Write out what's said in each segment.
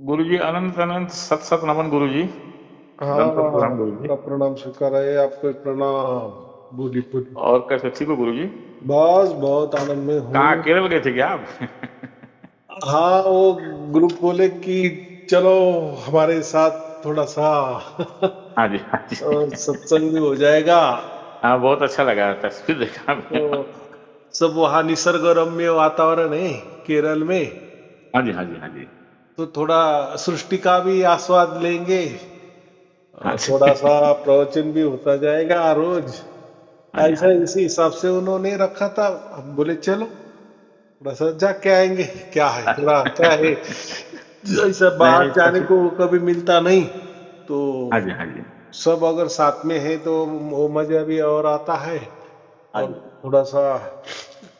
गुरु जी अनंत अनंत सत सत नमन गुरु जी। हाँ, दंडवत प्रणाम गुरु जी। आपका प्रणाम स्वीकार है, आपको प्रणाम। बोली बोली। और कैसे ठीक हो गुरु जी? बस बहुत आनंद में कहाँ हूँ। केरल गए थे क्या आप? हाँ, वो ग्रुप बोले कि चलो हमारे साथ थोड़ा सा हाँ जी हाँ जी। सत्संग भी हो जाएगा। हाँ बहुत अच्छा लगा, तस्वीर देखा तो मैं। सब वहाँ निसर्ग रम्य वातावरण है केरल में। हाँ जी हाँ जी हाँ जी। तो थोड़ा सृष्टि का भी आस्वाद लेंगे हाँ और थोड़ा जी। सा प्रवचन भी होता जाएगा रोज। हाँ जी हाँ ऐसा जी। इसी हिसाब से उन्होंने रखा था। हम बोले चलो थोड़ा सा जाके आएंगे। क्या है, थोड़ा क्या है, ऐसा नहीं बाहर नहीं जाने तस्वीर। को कभी मिलता नहीं। तो हाँ जी हाँ जी सब अगर साथ में है तो वो मजा भी और आता है। हाँ और जी। थोड़ा सा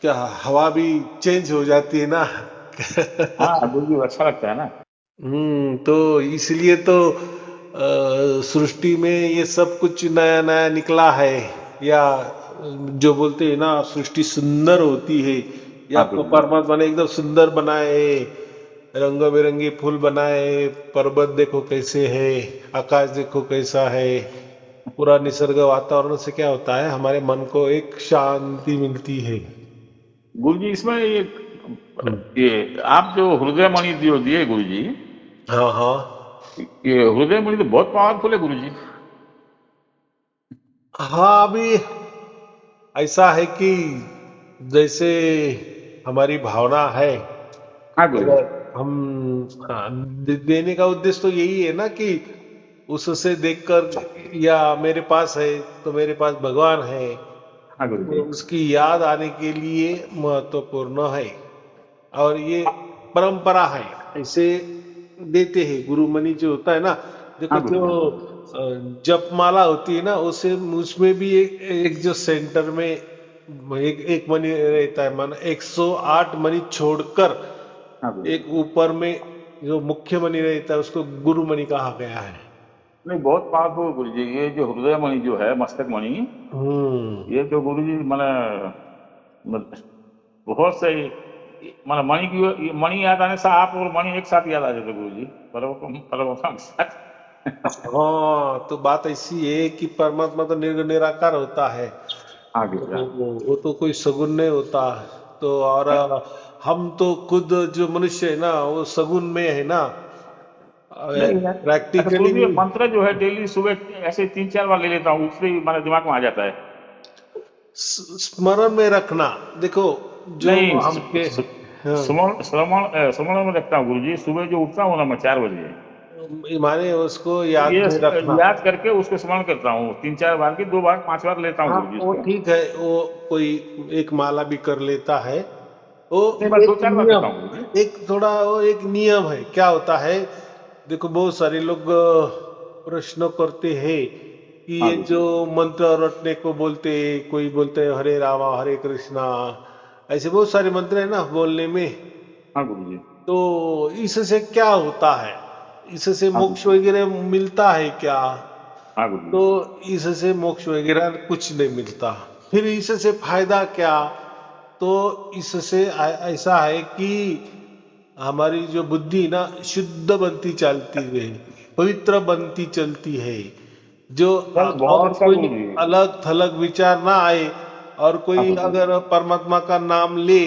क्या, हवा भी चेंज हो जाती है ना। हाँ गुरु जी अच्छा लगता है ना। तो इसलिए तो सृष्टि में ये सब कुछ नया नया निकला है। या जो बोलते हैं ना, सृष्टि सुंदर होती है। या हाँ गुरु जी। परमात्मा ने एकदम सुंदर बनाए है। रंग बिरंगे फूल बनाए, पर्वत देखो कैसे है, आकाश देखो कैसा है। पूरा निसर्ग वातावरण से क्या होता है, हमारे मन को एक शांति मिलती है। गुरु जी इसमें हम्म। ये आप जो हृदय मणि जो दिए गुरु जी, हाँ हाँ। ये हृदय मणि तो बहुत पावरफुल है गुरु जी। हाँ, अभी ऐसा है कि जैसे हमारी भावना है, हाँ गुरु जी। अगर हम, हाँ, देने का उद्देश्य तो यही है ना कि उससे देखकर, या मेरे पास है तो मेरे पास भगवान है, हाँ गुरु तो जी। उसकी याद आने के लिए महत्वपूर्ण है। और ये परंपरा है, ऐसे देते हैं। गुरुमणि जो होता है ना, देखो हाँ गुरु जो जी। हाँ गुरु जी। जपमाला होती है ना, उसे उसमें भी एक जो सेंटर में एक मणि रहता है, माना 108 मणि छोड़कर हाँ गुरु जी। एक ऊपर में जो मुख्य मणि रहता है उसको गुरुमणि कहा गया है। नहीं बहुत पावरफुल गुरु जी, ये जो हृदय मणि जो है मस्तक मणि, हम्म। ये तो गुरु जी मैंने बहुत सही। मैंने मणि की ये मणि याद आने से आप और मणि एक साथ याद आ जाते गुरु जी, परम परम के साथ। हाँ, तो बात ऐसी है कि परमात्मा तो निराकार होता है। हाँ गुरु तो जी। हाँ वो तो कोई सगुन नहीं होता। तो और हम तो खुद जो मनुष्य है ना, वो सगुन में है ना। नहीं अच्छा गुरु प्रैक्टिकली जी, मंत्र जो है डेली सुबह ऐसे 3 4 बार ले लेता हूँ, उससे ही मेरे दिमाग में आ जाता है। स्मरण में रखना। देखो, जो नहीं हमके, हाँ, श्रवण श्रवण श्रवण में रखता हूँ गुरु जी, सुबह जो उठता हूँ ना मैं 4 बजे, माने उसको याद ये में रखना। याद करके उसको स्मरण करता हूँ, 3 4 बार की 2 बार 5 बार लेता हूँ हाँ, गुरु जी वो उसको। ठीक है। वो कोई एक माला भी कर लेता है। वो नहीं मैं दो एक चार बार करता नियम, हूँ गुरु जी। एक थोड़ा वो एक नियम है। क्या होता है, देखो बहुत सारे लोग प्रश्न करते हैं कि हाँ ये गुरु जो जी। मंत्र रटने को बोलते हैं, कोई बोलते हैं हरे रामा हरे कृष्णा, ऐसे बहुत सारे मंत्र है ना बोलने में। हाँ गुरु जी। तो इससे क्या होता है, इससे हाँ गुरु मोक्ष जी। वगैरह मिलता है क्या? हाँ गुरु जी। तो इससे मोक्ष वगैरह कुछ नहीं मिलता। फिर इससे फायदा क्या? तो इससे ऐसा है कि हमारी जो बुद्धि ना शुद्ध बनती चलती है, पवित्र बनती चलती है। जो चल बहुत और अच्छा कोई गुरु जी। अलग थलग विचार ना आए। और हाँ कोई गुरु जी। अगर परमात्मा का नाम ले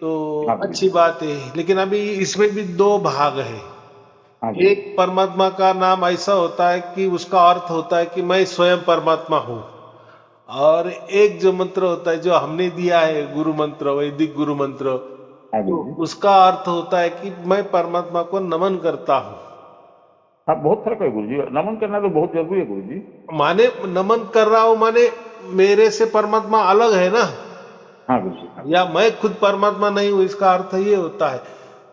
तो हाँ गुरु अच्छी जी। बात है। लेकिन अभी इसमें भी दो भाग है। हाँ गुरु एक जी। परमात्मा का नाम ऐसा होता है कि उसका अर्थ होता है कि मैं स्वयं परमात्मा हूँ। और एक जो मंत्र होता है जो हमने दिया है, गुरु मंत्र, वैदिक गुरु मंत्र, हाँ गुरु तो जी। उसका अर्थ होता है कि मैं परमात्मा को नमन करता हूँ। हाँ बहुत फर्क है गुरु जी, नमन करना तो बहुत जरूरी है गुरु जी। माने नमन कर रहा हूँ, माने मेरे से परमात्मा अलग है ना। हाँ गुरु जी। हाँ गुरु या जी। मैं खुद परमात्मा नहीं हूँ, इसका अर्थ ये होता है।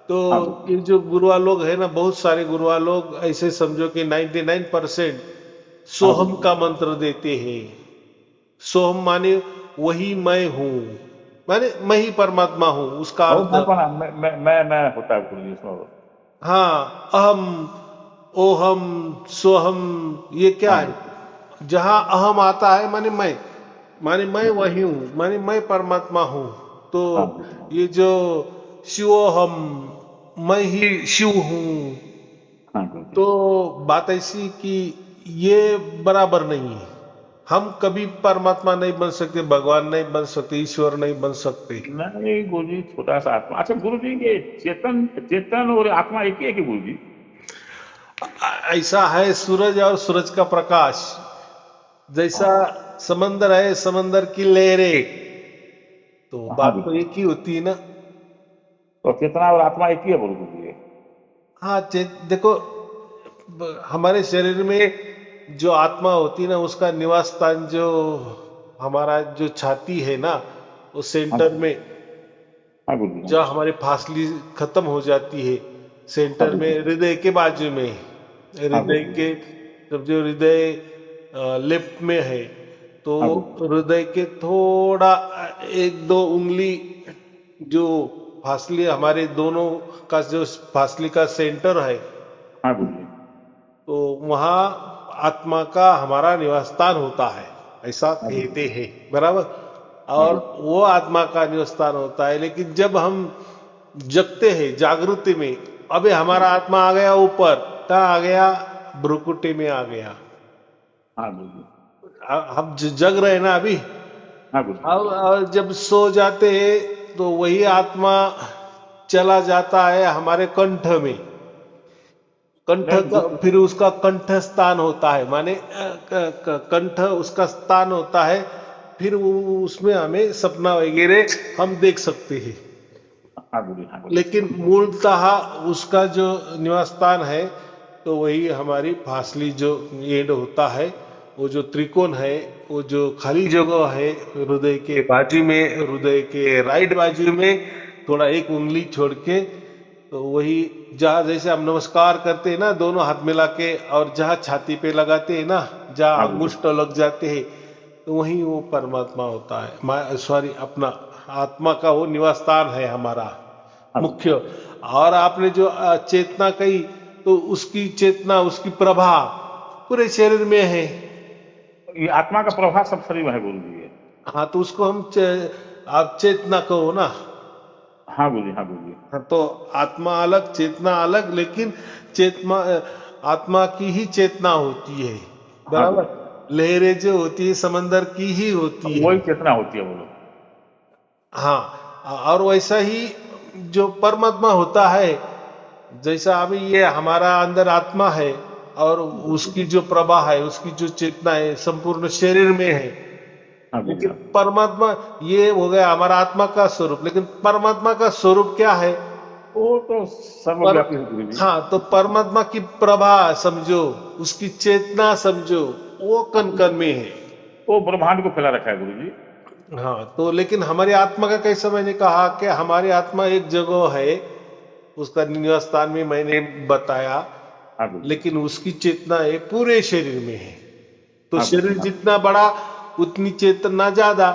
तो हाँ गुरु जी। ये जो गुरुआ लोग है ना, बहुत सारे गुरुआ लोग ऐसे समझो कि 99% हाँ गुरु सोहम जी। का मंत्र देते हैं। सोहम माने वही मैं हूँ, माने मैं ही परमात्मा हूँ, उसका और अर्थ। मैं पढ़ा मैं होता है गुरु जी उसमें। हाँ, अहम, ओहम, सोहम, ये क्या हाँ है? गुरु जी। जहां अहम आता है माने मैं, माने मैं हाँ गुरु वही जी। हूँ, माने मैं परमात्मा हूँ। तो हाँ गुरु जी। हाँ ये जो शिवोहम, मैं ही शिव हूँ, हाँ गुरु जी। तो बात ऐसी कि ये बराबर नहीं है। हम कभी परमात्मा नहीं बन सकते, भगवान नहीं बन सकते, ईश्वर नहीं बन सकते। नहीं गुरु जी, छोटा सा आत्मा। अच्छा गुरु जी, ये चेतन चेतन और आत्मा एक ही है कि गुरु जी? ऐसा है, सूरज और सूरज का प्रकाश जैसा हाँ। समंदर है, समंदर की लहरें, तो हाँ बात गुरु तो जी। एक ही होती है ना। तो चेतना और आत्मा एक ही है बोलो गुरु जी? हाँ, देखो, हमारे शरीर में जो आत्मा होती है ना, उसका निवास स्थान जो हमारा जो छाती है ना, वो हाँ सेंटर गुरु। में, हाँ गुरु जी। हाँ जहाँ हमारी फासली खत्म हो जाती है, हाँ सेंटर गुरु में जी। हृदय के बाजू में, हाँ हृदय गुरु जी। के, जब जो हृदय लेफ्ट में है, तो हाँ गुरु जी। हृदय के थोड़ा एक दो उंगली जो फासली हमारे दोनों का जो फासली का सेंटर है, हाँ गुरु जी। तो वहाँ आत्मा का हमारा निवास स्थान होता है, ऐसा हाँ गुरु जी। कहते हैं, बराबर। हाँ और गुरु जी। वो आत्मा का निवास स्थान होता है, लेकिन जब हम जगते हैं जागृति में, अबे हाँ हमारा गुरु। आत्मा आ गया ऊपर, कहाँ आ गया, भ्रुकुटी में आ गया। हाँ गुरु जी। हम जग रहे हैं ना अभी। हाँ गुरु जी। अब जब सो जाते हैं तो वही आत्मा चला जाता है हमारे कंठ में, कंठ नहीं का, फिर उसका कंठ स्थान होता है, माने कंठ उसका स्थान होता है, फिर उसमें हमें सपना वगैरह हम देख सकते हैं। हाँ गुरु जी। हाँ गुरु जी। लेकिन मूलतः उसका जो निवास स्थान है, तो वही हमारी फासली जो एंड होता है, वो जो त्रिकोण है, वो जो खाली जगह है हृदय के बाजू में, हृदय के राइट बाजू में, थोड़ा एक उंगली छोड़ के, तो वही जहाँ जैसे हम नमस्कार करते हैं ना दोनों हाथ मिला के, और जहाँ छाती पे लगाते हैं ना, जहाँ हाँ गुरु जी। अंगुष्ठ लग जाते हैं, तो वही वो परमात्मा होता है, सॉरी, अपना आत्मा का वो निवास स्थान है हमारा हाँ गुरु जी। मुख्य। और आपने जो चेतना कही, तो उसकी चेतना, उसकी प्रभा पूरे शरीर में है। ये आत्मा का प्रभाव सब शरीर में है गुरु जी ये? हाँ, तो उसको हम आप चेतना कहो ना। हाँ गुरु जी। हाँ गुरु जी। हाँ, तो आत्मा अलग, चेतना अलग, लेकिन चेतना, आत्मा की ही चेतना होती है, हाँ गुरु बराबर। जी। लहरें जो होती है समंदर की ही होती है। वही चेतना होती है बोलो? हाँ, और वैसा ही जो परमात्मा होता है, जैसा अभी ये हमारा अंदर आत्मा है, और हाँ गुरु जी। उसकी जो प्रभा है, उसकी जो चेतना है, संपूर्ण शरीर में है। हाँ गुरु जी। लेकिन हाँ गुरु जी। परमात्मा, ये हो गया हमारा आत्मा का स्वरूप, लेकिन परमात्मा का स्वरूप क्या है? वो तो पर सर्वव्यापी है गुरु जी। हाँ, तो परमात्मा की प्रभा समझो, उसकी चेतना समझो, वो हाँ कण गुरु जी। कण में है। वो ब्रह्मांड को फैला रखा है गुरु जी। हाँ, तो लेकिन हमारी आत्मा का कैसा, मैंने कहा कि हमारी आत्मा एक जगह है, उसका निवास स्थान भी मैंने बताया, हाँ गुरु जी। लेकिन उसकी चेतना है पूरे शरीर में है। तो हाँ गुरु जी। शरीर हाँ जितना बड़ा, उतनी चेतना ज्यादा।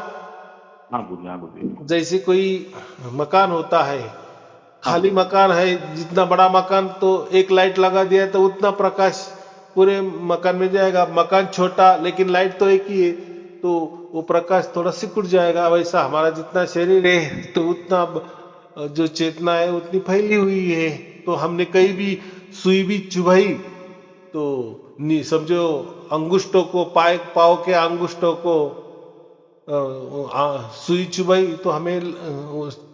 हाँ गुरु जी। हाँ गुरु जी। जैसे कोई मकान होता है, हाँ खाली गुरु जी। मकान है, जितना बड़ा मकान, तो एक लाइट लगा दिया तो उतना प्रकाश पूरे मकान में जाएगा। मकान छोटा, लेकिन लाइट तो एक ही है, तो वो प्रकाश थोड़ा सिकुड़ जाएगा। वैसा हमारा जितना शरीर है, तो उतना जो चेतना है उतनी फैली हुई है। तो हमने कहीं भी सुई भी चुभाई, तो नहीं समझो, अंगुष्ठों को, पाव के अंगुष्ठों को सुई चुभाई, तो हमें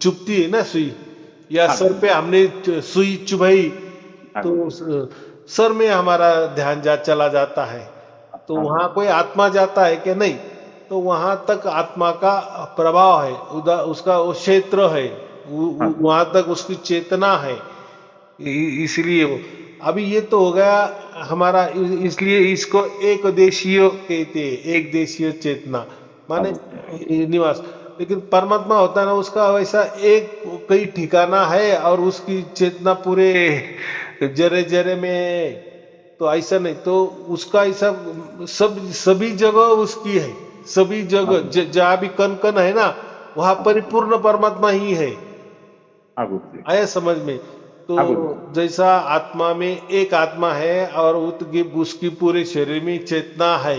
चुभती है ना सुई, या हाँ सर गुरु जी। पे हमने सुई चुभाई, हाँ तो गुरु जी। सर में हमारा ध्यान चला जाता है। तो हाँ गुरु वहां जी। कोई आत्मा जाता है कि नहीं? तो वहां तक आत्मा का प्रभाव है, उसका वो क्षेत्र है, हाँ गुरु जी। वहां तक उसकी चेतना है। इसलिए वो, अभी ये तो हो गया हमारा, इसलिए इसको एक देशीय कहते हैं, एक देशीय चेतना, हाँ माने गुरु जी। निवास। लेकिन परमात्मा होता है ना, उसका वैसा एक कई ठिकाना है, और उसकी चेतना पूरे जरे जरे में, तो ऐसा नहीं, तो उसका ऐसा सभी जगह उसकी है, सभी हाँ जगह गुरु जी। जहाँ भी कण कण है ना, वहां हाँ गुरु जी। परिपूर्ण परमात्मा ही है। हाँ गुरु जी। आया समझ में? तो हाँ गुरु जी। जैसा आत्मा में एक आत्मा है, और उसकी पूरे शरीर में चेतना है,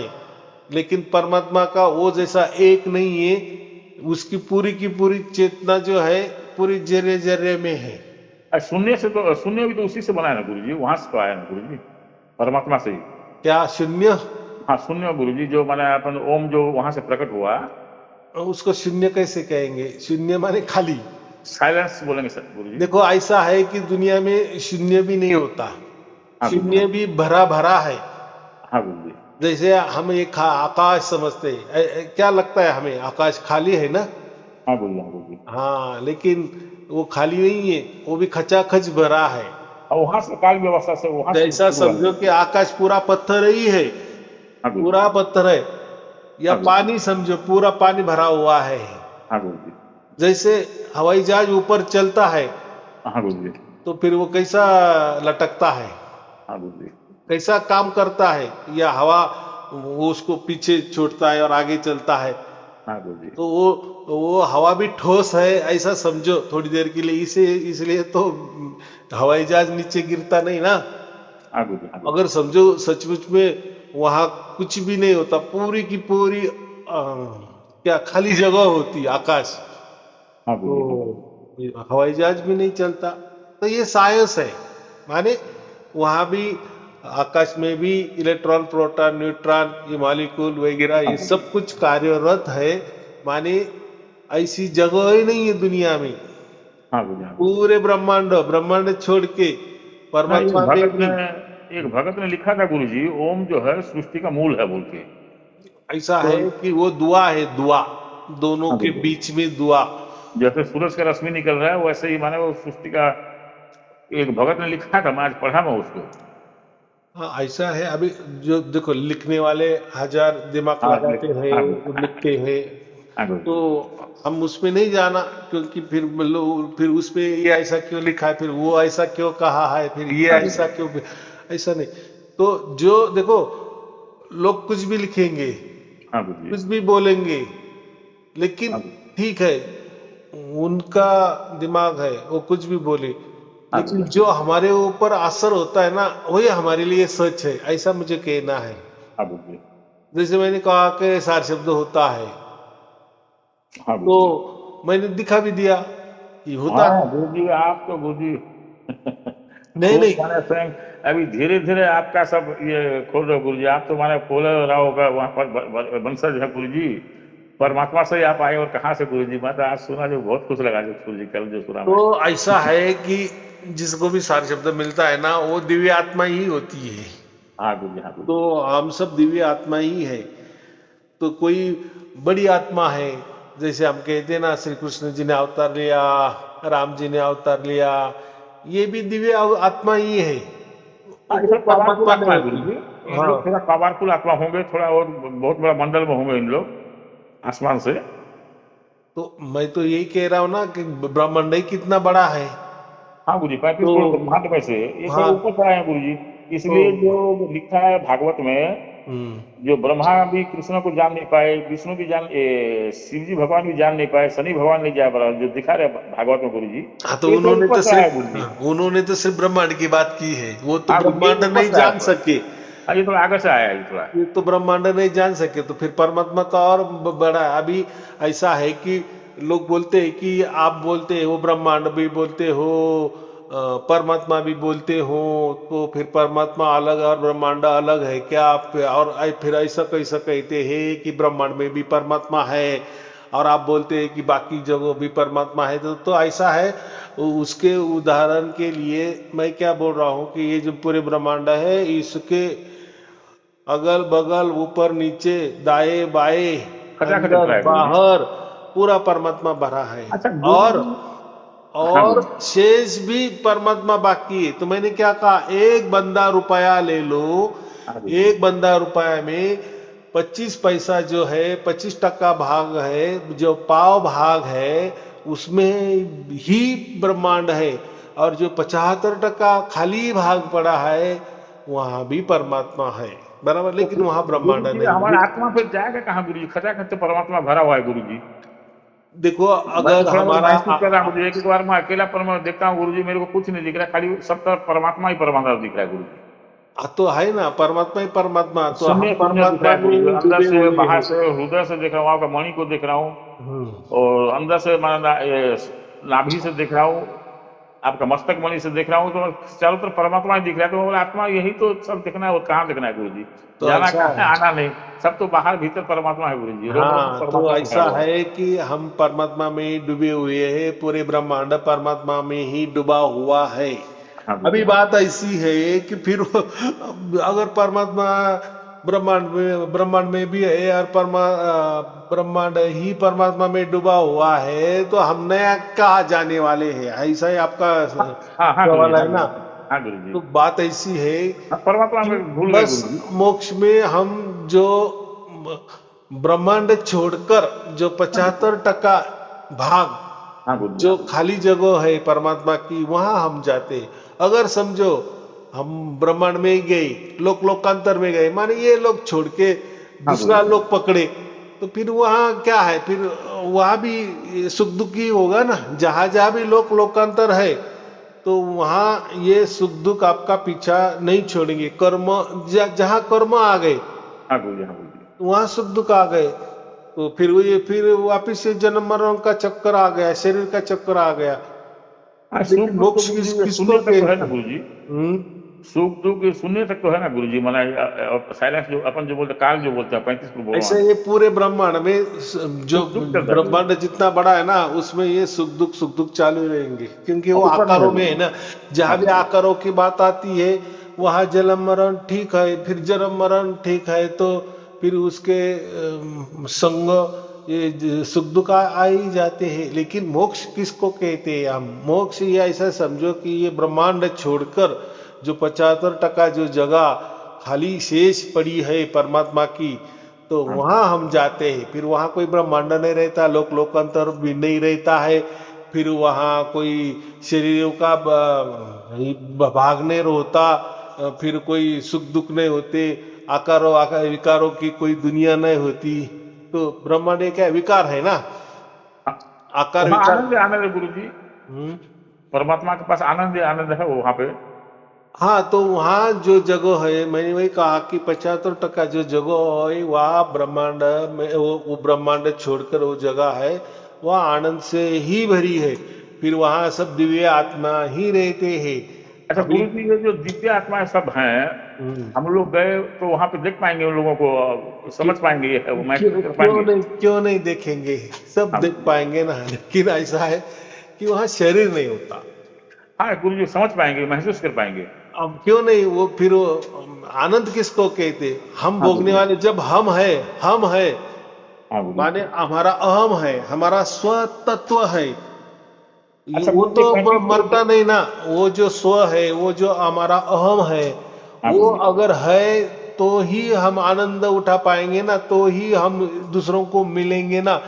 लेकिन परमात्मा का वो जैसा एक नहीं है, उसकी पूरी की पूरी चेतना जो है, पूरी जर्रे जर्रे में है। शून्य से तो शून्य भी तो उसी से बना है ना गुरु जी, वहां से तो आया ना गुरु जी, परमात्मा से ही। क्या शून्य? हाँ शून्य गुरु जी, जो माने अपन ओम जो वहां से प्रकट हुआ, उसको शून्य कैसे कहेंगे? शून्य माने खाली। साइलेंस बोलेंगे सर गुरु जी। देखो ऐसा है कि दुनिया में शून्य भी नहीं होता, हाँ गुरु जी, शून्य भी भरा भरा है। हाँ गुरु जी, जैसे हम एक आकाश समझते हैं, क्या लगता है हमें? आकाश खाली है ना? हाँ गुरु जी, हाँ गुरु जी। हाँ, लेकिन वो खाली नहीं है, वो भी खचाखच भरा है। और वहां से काल व्यवस्था से वहां से जैसा शुरू हुआ ना समझो गुरु कि जी। आकाश पूरा पत्थर ही है, हाँ गुरु पूरा जी, पत्थर है, या हाँ गुरु जी, पानी समझो पूरा पानी भरा हुआ है। हाँ गुरु जी, जैसे हवाई जहाज ऊपर चलता है हाँ गुरु जी, तो फिर वो कैसा लटकता है, हाँ गुरु जी, कैसा काम करता है, या हवा वो उसको पीछे छोड़ता है और आगे चलता है। हाँ गुरु जी, तो वो हवा भी ठोस है ऐसा समझो थोड़ी देर के लिए, इसे इसलिए तो हवाई जहाज नीचे गिरता नहीं ना। हाँ गुरु जी, हाँ गुरु जी, अगर समझो सचमुच में वहां कुछ भी नहीं होता, पूरी की पूरी क्या खाली जगह होती आकाश, हाँ गुरु जी, हाँ गुरु जी, तो हवाई जहाज भी नहीं चलता। तो ये साइंस है, माने वहां भी आकाश में भी इलेक्ट्रॉन प्रोटॉन न्यूट्रॉन ये मॉलिक्यूल वगैरह हाँ ये गुरु जी, सब कुछ कार्यरत है। माने ऐसी जगह ही नहीं है दुनिया में, हाँ गुरु जी, हाँ गुरु जी। पूरे ब्रह्मांड ब्रह्मांड छोड़ के हाँ, परमात्मा में भी एक भगत ने लिखा था गुरु जी, ओम जो है सृष्टि का मूल है बोल के। ऐसा तो है कि वो दुआ है, दुआ, दोनों हाँ के गुरु जी, बीच में दुआ। जैसे सूरज का रश्मि निकल रहा है वैसे ही माने वो सृष्टि का एक भगत ने लिखा था, मैं आज पढ़ा मैं उसको। हाँ ऐसा है। अभी जो देखो लिखने वाले हजार दिमाग हाँ लगाते हैं, हाँ वो लिखते हैं, हाँ गुरु तो जी, हम उसमें नहीं जाना, क्योंकि फिर लोग फिर उसमें ये ऐसा क्यों लिखा है, फिर वो ऐसा क्यों कहा है, फिर ये हाँ गुरु ऐसा जी, क्यों, ऐसा नहीं। तो जो देखो लोग कुछ भी लिखेंगे, हाँ गुरु जी, कुछ भी बोलेंगे, लेकिन हाँ गुरु ठीक है उनका दिमाग है, वो कुछ भी बोले, हाँ गुरु लेकिन जी, जो हमारे ऊपर असर होता है ना वही हमारे लिए सच है, ऐसा मुझे कहना है। हाँ गुरु जी, जैसे मैंने कहा कि सार शब्द होता है, हाँ गुरु तो जी। मैंने दिखा भी दिया कि होता हाँ है। गुरु जी, आप तो गुरु जी नहीं खूब नहीं, माने स्वयं अभी धीरे धीरे आपका सब ये खोल रहे हो गुरु जी। आप तो माने खोले रहो का वहाँ पर वंशज है गुरु जी, परमात्मा से ही आप आए। और कहाँ से गुरु जी? मैं तो आज सुना जो बहुत खुश लगा जो गुरु जी कल जो सुना तो मैं। ऐसा है कि जिसको भी सार शब्द मिलता है ना वो दिव्य आत्मा ही होती है। हाँ गुरु जी, हाँ गुरु तो जी, हम सब दिव्य आत्मा ही है। तो कोई बड़ी आत्मा है, जैसे हम कहते हैं ना श्री कृष्ण जी ने अवतार लिया, राम जी ने अवतार लिया, ये भी दिव्य आत्मा ही है, वो हाँ ये कोई सब पावरफुल परमात्मा नहीं आत्मा है गुरु होती। जी। इन हाँ लोग थोड़ा पावरफुल आत्मा होंगे, थोड़ा और बहुत बड़ा मंडल में होंगे इन लोग आसमान से। तो मैं तो यही कह रहा हूँ ना कि ब्रह्मांड ही कितना बड़ा है। हाँ गुरु जी, 35 करोड़ तो ब्रह्मांड में से ये थोड़ा हाँ, ऊपर से आए हैं गुरु जी। तो इसलिए जो लिखा है भागवत में, हम्म, जो ब्रह्मा भी कृष्ण को जान नहीं पाए, विष्णु भी शिव जी भगवान भी जान नहीं पाए, शनि भगवान नहीं जा पाए, जो दिखा रहे भागवत में गुरु जी, हाँ तो ये तो उन्होंने ऊपर तो से आया गुरु सिर्फ, जी। हाँ, उन्होंने तो सिर्फ ब्रह्मांड की बात की है, वो तो हाँ गुरु जी, ये ब्रह्मांड ऊपर नहीं से आया जान थोड़ा। सके। हाँ ये थोड़ा आगे से आया है ये थोड़ा। ये तो ब्रह्मांड नहीं जान सके, तो फिर परमात्मा तो और बड़ा है। अभी ऐसा है कि लोग बोलते हैं कि आप बोलते हो ब्रह्मांड भी बोलते हो, परमात्मा भी बोलते हो, तो फिर परमात्मा अलग और ब्रह्मांड अलग है क्या? आप और फिर ऐसा कैसा कहते हैं कि ब्रह्मांड में भी परमात्मा है और आप बोलते हैं कि बाकी जगह भी परमात्मा है। तो ऐसा है। उसके उदाहरण के लिए मैं क्या बोल रहा हूँ कि ये जो पूरे ब्रह्मांड है इसके अगल बगल ऊपर नीचे दाएं बाएं खचा खच अंदर रहा है गुरु जी। बाहर पूरा परमात्मा भरा है। अच्छा गुरु और जी। हाँ और गुरु जी, शेष भी परमात्मा बाकी है। तो मैंने क्या कहा, एक बंदा रुपया ले लो, हाँ गुरु जी, एक बंदा रुपया में 25 पैसा जो है 25% भाग है, जो पाव भाग है उसमें ही ब्रह्मांड है, और जो 75% खाली भाग पड़ा है वहां भी परमात्मा है, बराबर, तो लेकिन वहां गुरु ब्रह्मांड जी नहीं हमारा है। आत्मा फिर जाएगा कहाँ गुरु जी? खचा खच तो परमात्मा भरा हुआ है गुरु जी। देखो मैं तो अगर थोड़ा बहुत हमारा महसूस कर रहा हूँ गुरु जी, एक एक बार मैं अकेला पर मैं देखता हूँ गुरु जी, मेरे को कुछ नहीं दिख रहा, खाली सब तरफ परमात्मा ही परमात्मा दिख रहा है गुरु जी। तो है ना परमात्मा ही परमात्मा, तो हम शून्य शून्य दिख रहा परमात्मा है में गुरु जी, ही अंदर डूबे से हुए बाहर हैं। से हृदय से देख रहा हूँ, आपका मणि को देख रहा हूँ, हम्म। और अंदर से नाभि से देख रहा हूँ, आपका मस्तक मणि से देख रहा हूँ तो चारों तरफ परमात्मा ही दिख रहा है, तो मैं बोला आत्मा यही तो सब देखना है, वो कहाँ देखना है गुरु जी? तो जाना ऐसा कहाँ है, है। आना नहीं। सब तो बाहर भीतर परमात्मा है गुरु जी, रोम रोम में हाँ, तो परमात्मा दिखाया ऐसा हुआ है। है कि हम परमात्मा में ही डूबे हुए हैं, पूरे ब्रह्मांड परमात्मा में ही डूबा हुआ है। हाँ गुरु जी, अभी हाँ। बात ऐसी है कि फिर अगर परमात्मा ब्रह्मांड में भी है और ब्रह्मांड ही परमात्मा में डूबा हुआ है, तो हम नया कहाँ जाने वाले हैं? ऐसा ही आपका हाँ हाँ गुरु जी, सवाल हाँ है गुरु ना। जी, हाँ गुरु जी। तो बात ऐसी है हाँ, परमात्मा कि में भूल गए बस गुरु जी। मोक्ष में हम जो ब्रह्मांड छोड़कर जो हाँ गुरु जी, 75% भाग हाँ गुरु जी, हाँ जो गुरु जी। खाली जगह है परमात्मा की, वहां हम जाते हैं। अगर समझो हम ब्रह्मांड में ही गए, लोकांतर में गए, माने ये लोग छोड़ के हाँ गुरु दूसरा जी। लोग पकड़े, तो फिर वहां क्या है? फिर वहां भी सुख दुख ही होगा ना। जहां जहां भी लोकांतर है, तो वहां ये सुख दुख आपका पीछा नहीं छोड़ेंगे। कर्म जहां कर्म आ गए, हाँ गुरु जी, हाँ गुरु जी। वहां सुख दुख आ गए, तो फिर वो ये फिर वापिस से जन्म मरण का चक्कर आ गया, शरीर का चक्कर आ गया। हाँ, सुख लेकिन दुख तो मोक्ष गुरु जी ये किसको शून्य तक तो है ना कहते गुरु जी। हैं? सुख दुख ये शून्य तक तो है ना गुरु जी, माना साइलेंस जो अपन जो बोलते हैं, काल जो बोलते हैं, 35 को ऐसे भगवान। ये पूरे ब्रह्मांड में जो सुख दुख चलता है गुरु जी। ब्रह्मांड जितना बड़ा है ना, उसमें ये सुख दुख चालू रहेंगे, क्योंकि वो और ऊपर में है आकारों में गुरु है जी। ना। जहां हाँ भी गुरु जी। आकारों की बात आती है, वहां जन्म मरण ठीक है, फिर जन्म मरण ठीक है, तो फिर उसके संग ये सुख दुख आ ही जाते हैं। लेकिन मोक्ष किसको कहते हैं? हम मोक्ष ये ऐसा समझो कि ये ब्रह्मांड छोड़कर जो 75% जो जगह खाली शेष पड़ी है परमात्मा की, तो हाँ गुरु वहां हम जाते हैं। फिर वहां कोई ब्रह्मांड नहीं रहता, लोकांतर भी नहीं रहता है। फिर वहां कोई शरीरों का भाग नहीं होता, फिर कोई सुख दुख नहीं होते, आकार विकारों की कोई दुनिया नहीं होती। तो ब्रह्मांड एक क्या विकार है ना, हाँ, आकार वहाँ विकार। आनंद है, आनंद है गुरु जी। हम्म। परमात्मा के पास आनंद है, आनंद है वो वहाँ पे। हाँ, तो वहाँ जो जगह है, मैंने वही कहा कि 75% जो जगह है वहाँ ब्रह्मांड में, वो ब्रह्मांड छोड़कर वो जगह है, वह आनंद से ही भरी है। फिर वहाँ सब दिव्य आत्मा ही रहते हैं। अच्छा अभी गुरु जी, ये जो दिव्य आत्माएं सब हैं, हम्म, हम लोग गए तो वहाँ पे देख पाएंगे उन लोगों को, क्यों समझ पाएंगे, ये वो महसूस कर क्यों पाएंगे? नहीं, क्यों नहीं देखेंगे? सब हाँ देख गुरु जी। पाएंगे ना। लेकिन ऐसा है कि वहाँ शरीर नहीं होता। हाँ गुरु जी, समझ पाएंगे, महसूस कर पाएंगे। अब क्यों नहीं? वो फिर वो आनंद किसको कहते? हम हाँ गुरु भोगने जी। वाले जब हम है, हाँ गुरु जी। माने हमारा अहम है, हमारा स्व तत्व है। अच्छा वो गुरु जी, तो 35 को। मरता नहीं ना। वो जो स्व है, वो जो हमारा अहम है, हाँ वो गुरु जी। अगर है तो ही हम आनंद उठा पाएंगे ना, तो ही हम दूसरों को मिलेंगे ना।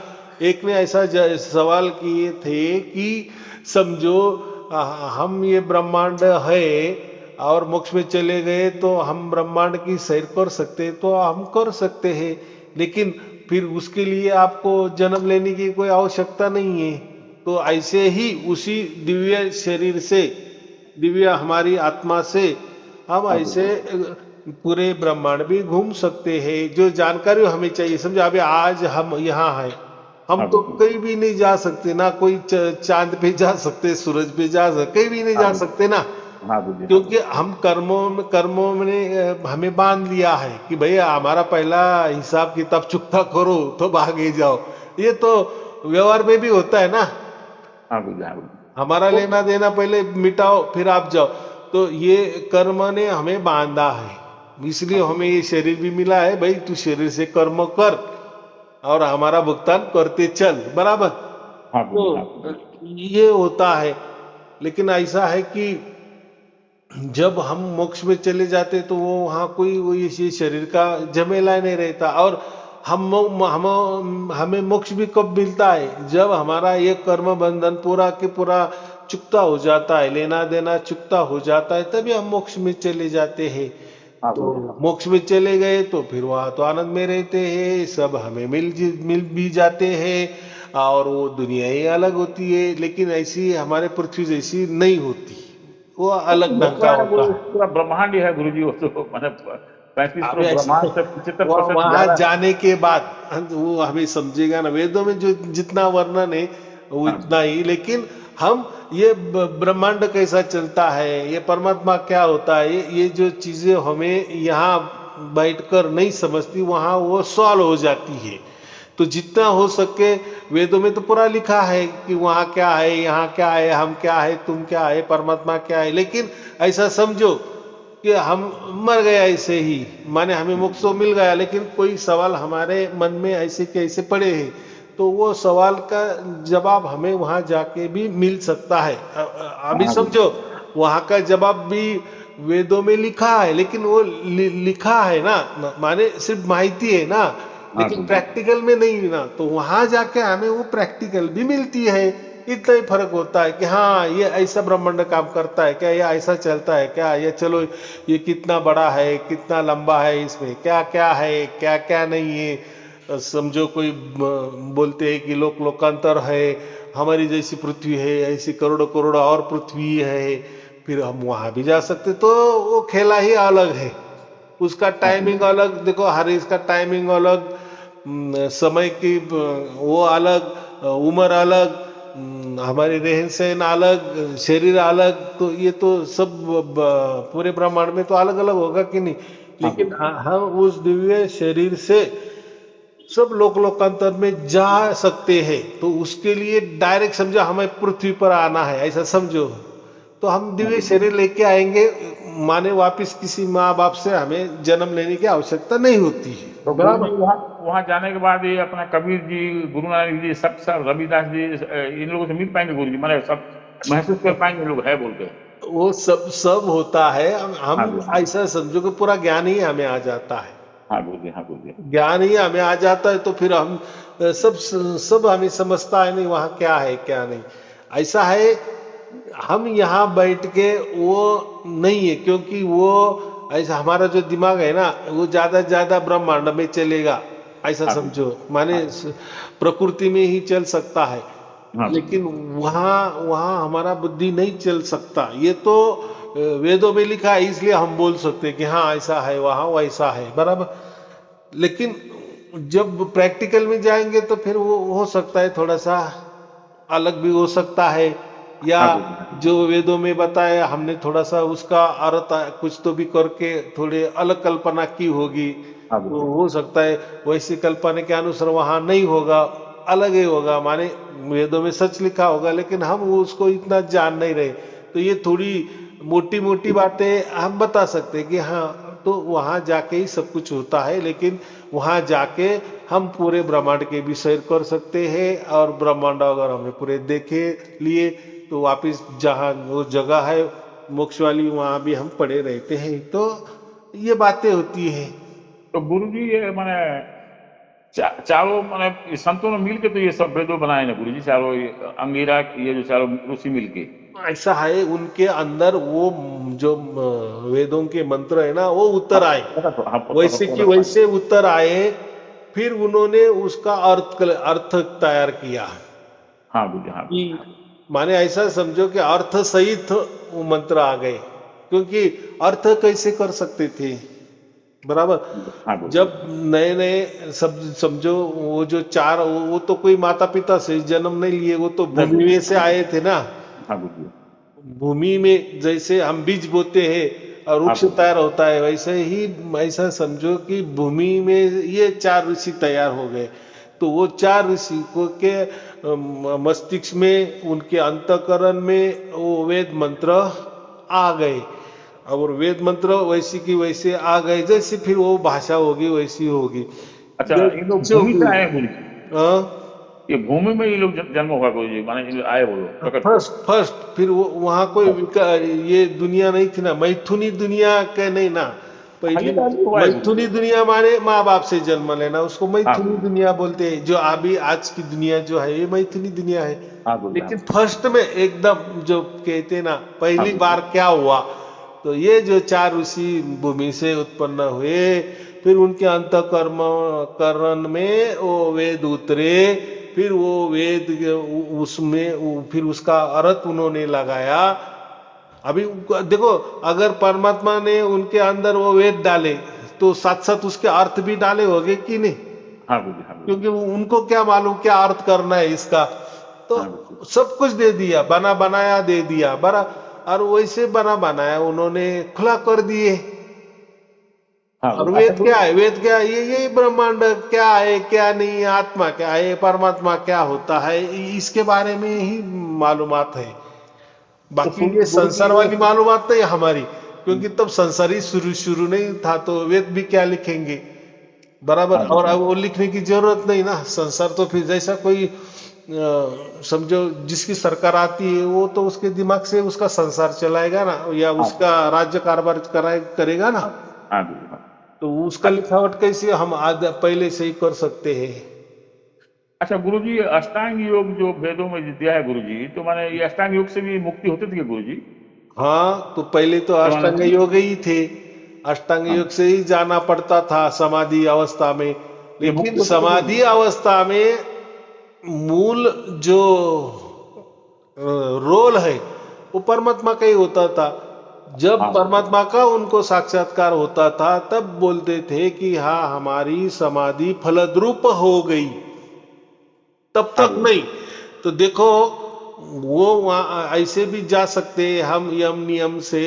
एक ने ऐसा सवाल किए थे कि समझो आ, हम ये ब्रह्मांड है और मोक्ष में चले गए, तो हम ब्रह्मांड की सैर कर सकते हैं? तो हम कर सकते हैं, लेकिन फिर उसके लिए आपको जन्म लेने की कोई आवश्यकता नहीं है। तो ऐसे ही उसी दिव्य शरीर से, दिव्य हमारी आत्मा से हम हाँ गुरु ऐसे जी। पूरे ब्रह्मांड भी घूम सकते हैं। जो जानकारी हमें चाहिए, समझो अभी आज हम यहाँ हैं, हम हाँ तो गुरु जी। कहीं भी नहीं जा सकते ना, कोई चांद पे जा सकते, सूरज पे जा सकते, कहीं भी नहीं हाँ जा गुरु जी। सकते ना। हाँ गुरु जी, हाँ गुरु क्योंकि जी। हम कर्मों में हमें बांध लिया है कि भैया हमारा पहला हिसाब किताब चुकता करो तो भागे जाओ। ये तो व्यवहार में भी होता है ना। हाँ गुरु जी, हाँ गुरु जी। हमारा तो लेना देना पहले मिटाओ, फिर आप जाओ। तो ये कर्म ने हमें बांधा है, हाँ इसलिए गुरु हमें जी। ये शरीर भी मिला है। भाई तू शरीर से कर्म कर और हमारा भुगतान करते चल, बराबर। हाँ गुरु तो जी, हाँ गुरु जी। ये होता है। लेकिन ऐसा है कि जब हम मोक्ष में चले जाते, तो वो वहाँ कोई वो ये शरीर का झमेला नहीं रहता। और हमें मोक्ष भी कब मिलता है? जब हमारा ये कर्म बंधन पूरा के पूरा चुकता हो जाता है, लेना देना चुकता हो जाता है, तभी हम मोक्ष में चले जाते हैं। हाँ तो गुरु जी, हाँ। मोक्ष में चले गए तो फिर वहाँ तो आनंद में रहते हैं, सब हमें मिल भी जाते हैं, और वो दुनिया ही अलग होती है। लेकिन ऐसी हमारे पृथ्वी जैसी नहीं होती, वो वो तो अलग ढंग का पूरा होता गुरु, है। पूरा ब्रह्मांड ही है गुरु जी, वो तो मैंने 35 अब करोड़ ऐसे ब्रह्मांड से 75% वहां ज्यादा। जाने के बाद वो हमें समझेगा ना। वेदों में जो जितना वर्णन है वो हाँ इतना ही। लेकिन हम ये ब्रह्मांड कैसा चलता है, ये परमात्मा क्या होता है, ये जो चीजें हमें यहाँ बैठकर नहीं समझती, वहां वो सॉल्व हो जाती है। तो जितना हो सके, वेदों में तो पूरा लिखा है कि वहां क्या है, यहाँ क्या है, हम क्या है, तुम क्या है, परमात्मा क्या है। लेकिन ऐसा समझो कि हम मर गए ऐसे ही, माने हमें मोक्ष तो मिल गया, लेकिन कोई सवाल हमारे मन में ऐसे के ऐसे पड़े हैं, तो वो सवाल का जवाब हमें वहां जाके भी मिल सकता है। अभी हाँ गुरु समझो, वहां का जवाब भी वेदों में लिखा है, लेकिन वो लिखा है ना, माने सिर्फ माहिती है ना, हाँ लेकिन गुरु प्रैक्टिकल में नहीं ना। तो वहां जाके हमें वो प्रैक्टिकल भी मिलती है। इतना ही फर्क होता है कि हाँ, ये ऐसा ब्रह्मांड काम करता है क्या, ये ऐसा चलता है क्या, ये चलो ये कितना बड़ा है, कितना लंबा है, इसमें क्या क्या है, क्या क्या नहीं है। समझो कोई बोलते हैं कि लोक लोकांतर है, हमारी जैसी पृथ्वी है, ऐसी करोड़ों करोड़ों और पृथ्वी है, फिर हम वहां भी जा सकते। तो वो खेला ही अलग है, उसका हाँ गुरु टाइमिंग अलग। देखो, हर इसका टाइमिंग अलग, समय की वो अलग, उम्र अलग, हमारी रहन सहन अलग, शरीर अलग। तो ये तो सब पूरे ब्रह्मांड में तो अलग अलग होगा कि नहीं। हाँ लेकिन गुरु हम उस दिव्य शरीर से सब लोक लोकांतर में जा सकते हैं। तो उसके लिए डायरेक्ट समझो हमें पृथ्वी पर आना है, ऐसा समझो, तो हम हाँ दिव्य गुरु शरीर लेके आएंगे। माने वापिस किसी माँ बाप से हमें जन्म लेने की आवश्यकता नहीं होती है, तो गुरु जी बराबर। वहाँ वहाँ जाने के बाद ये अपना कबीर जी, गुरु नानक जी, सब रविदास जी, इन लोगों से मिल पाएंगे गुरु जी, मैंने सब महसूस कर पाएंगे लोग है बोल के। वो सब सब होता है। हाँ हम गुरु हाँ ऐसा समझो कि पूरा ज्ञान ही हमें आ जाता है। हाँ गुरु जी हाँ गुरु जी ज्ञान ही हमें आ जाता है, तो फिर हम सब सब हमें समझता है, नहीं वहाँ क्या है क्या नहीं। ऐसा है, हम यहाँ बैठ के वो नहीं है, क्योंकि वो ऐसा हमारा जो दिमाग है ना, वो ज्यादा से ज्यादा ब्रह्मांड में चलेगा, ऐसा हाँ गुरु समझो। माने हाँ प्रकृति में ही चल सकता है, हाँ गुरु जी लेकिन वहाँ वहाँ हमारा बुद्धि नहीं चल सकता। ये तो वेदों में लिखा है, इसलिए हम बोल सकते हैं कि हाँ ऐसा है, वहाँ वैसा है, बराबर। लेकिन जब प्रैक्टिकल में जाएंगे तो फिर वो हो सकता है थोड़ा सा अलग भी हो सकता है, या हाँ गुरु जी हाँ गुरु जो वेदों में बताया हमने थोड़ा सा उसका अर्थ कुछ तो भी करके थोड़े अलग कल्पना की होगी। हाँ गुरु तो जी हो सकता है वैसी कल्पना के अनुसार वहां नहीं होगा, अलग ही होगा। माने वेदों में सच लिखा होगा, लेकिन हम उसको इतना जान नहीं रहे। तो ये थोड़ी मोटी मोटी बातें हम बता सकते हैं कि हाँ, तो वहां जाके ही सब कुछ होता है। लेकिन वहां जाके हम पूरे ब्रह्मांड के भी सैर कर सकते हैं, और ब्रह्मांड अगर हमने पूरे देखे लिए, तो वापिस जहाँ वो जगह है मोक्ष वाली, वहां भी हम पड़े रहते हैं। तो ये बातें होती है। तो गुरु जी ये मैंने चारों मैंने संतों ने मिल के तो ये सब वेदों बनाए ना गुरु जी, चारों अंगिरा ये जो चारों ऋषि मिल के। ऐसा है, उनके अंदर वो जो वेदों के मंत्र है ना, वो उतर आए, हाँ वैसे कि पता वैसे उतर आए। फिर उन्होंने उसका अर्थ तैयार किया हाँ गुरु जी हाँ गुरु कि, जी हाँ गुरु माने ऐसा समझो कि अर्थ सहित वो मंत्र आ गए। क्योंकि अर्थ कैसे कर सकते थे, बराबर। हाँ गुरु जी जब नए नए सब समझो, वो जो चार, वो तो कोई माता पिता से जन्म नहीं लिए, वो तो नहीं भूमि गुरु में जी से आए थे ना। हाँ गुरु जी भूमि में जैसे हम बीज बोते हैं और हाँ वृक्ष गुरु जी तैयार होता है, वैसे ही ऐसा समझो कि भूमि में ये चार ऋषि तैयार हो गए। तो वो चार ऋषि को के मस्तिष्क में, उनके अंतःकरण में वो वेद मंत्र आ गए। और वेद मंत्र वैसी की वैसे आ गए, जैसे फिर वो भाषा होगी वैसी होगी। अच्छा ये लोग जो भूमि भी से आए हैं गुरु जी, ये भूमि में ये लोग जन्म हुआ गुरु जी, माने ये आए वो लोग प्रकट हुए। फर्स्ट फर्स्ट, फिर वो वहां कोई ये दुनिया नहीं थी ना, मैथुनी दुनिया के नहीं ना। हाँ ये पहली तो अभी हुआ है गुरु जी। मैथुनी दुनिया माने माँ बाप से जन्म लेना, उसको हाँ मैथुनी गुरु जी दुनिया बोलते हैं। जो अभी आज की दुनिया जो है, ये मैथुनी दुनिया है। हाँ गुरु जी हाँ लेकिन गुरु फर्स्ट में एकदम जो कहते हैं ना, हाँ पहली गुरु जी बार क्या हुआ, तो ये जो चार ऋषि भूमि से उत्पन्न हुए, फिर उनके अंतःकर्म करण में वो वेद उतरे। फिर वो वेद उसमें फिर उसका अर्थ उन्होंने लगाया। अभी देखो, अगर परमात्मा ने उनके अंदर वो वेद डाले, तो साथ साथ उसके अर्थ भी डाले होंगे कि नहीं। हाँ गुरु जी हाँ गुरु जी क्योंकि उनको क्या मालूम क्या अर्थ करना है इसका। तो हाँ बिल्कुल। सब कुछ दे दिया, बना बनाया दे दिया बड़ा, और वैसे बना बनाया उन्होंने खुला कर दिए। हाँ और गुरु, अच्छा वेद गुरु। क्या है? वेद क्या है? ये यही ब्रह्मांड क्या है क्या नहीं है, आत्मा क्या है, परमात्मा क्या होता है, इसके बारे में ही मालूमात है। तो बाकी ये गुरु जी संसार वो, वाली मालूमात नहीं है हमारी, क्योंकि तब संसार ही शुरू शुरू नहीं था, तो वेद भी क्या लिखेंगे, बराबर। हाँ और गुरु। अब वो लिखने की जरूरत नहीं ना, संसार तो फिर जैसा कोई समझो जिसकी सरकार आती है वो तो उसके दिमाग से उसका संसार चलाएगा ना, या हाँ उसका राज्य कारभार करेगा ना। हाँ हाँ गुरु, हाँ। तो उसका लिखावट कैसे हम आज पहले से ही कर सकते हैं? अच्छा गुरु जी, अष्टांग योग जो वेदों में दिया है गुरु जी, तो माने ये अष्टांग योग से भी मुक्ति होती थी क्या गुरु जी? हाँ, तो पहले तो तो माने, अष्टांग योग ही थे, अष्टांग हाँ, योग से ही जाना पड़ता था समाधि अवस्था में। ये लेकिन मुक्ति होती थी गुरु जी? समाधि अवस्था में मूल जो रोल है वो परमात्मा का ही होता था। जब हाँ गुरु जी। परमात्मा का उनको साक्षात्कार होता था तब बोलते थे कि हाँ हमारी समाधि फलद्रूप हो गई, तब हाँ तक गुरु नहीं। जी। तो देखो, वो वहां ऐसे भी जा सकते हैं हम यम नियम से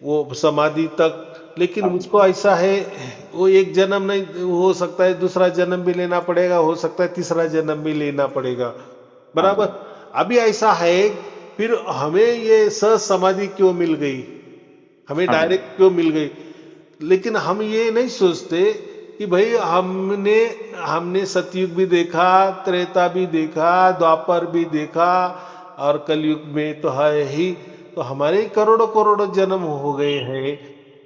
वो समाधि तक, लेकिन हाँ गुरु उसको ऐसा है, वो एक जन्म नहीं हो सकता है, दूसरा जन्म भी लेना पड़ेगा, हो सकता है तीसरा जन्म भी लेना पड़ेगा, हाँ बराबर। गुरु। अभी ऐसा है, फिर हमें ये सह समाधि क्यों मिल गई, हमें हाँ गुरु। डायरेक्ट क्यों मिल गई? लेकिन हम ये नहीं सोचते कि भाई हमने हमने सतयुग भी देखा, त्रेता भी देखा, द्वापर भी देखा, और कलयुग में तो है ही, तो हमारे करोड़ों करोड़ों जन्म हो गए हैं।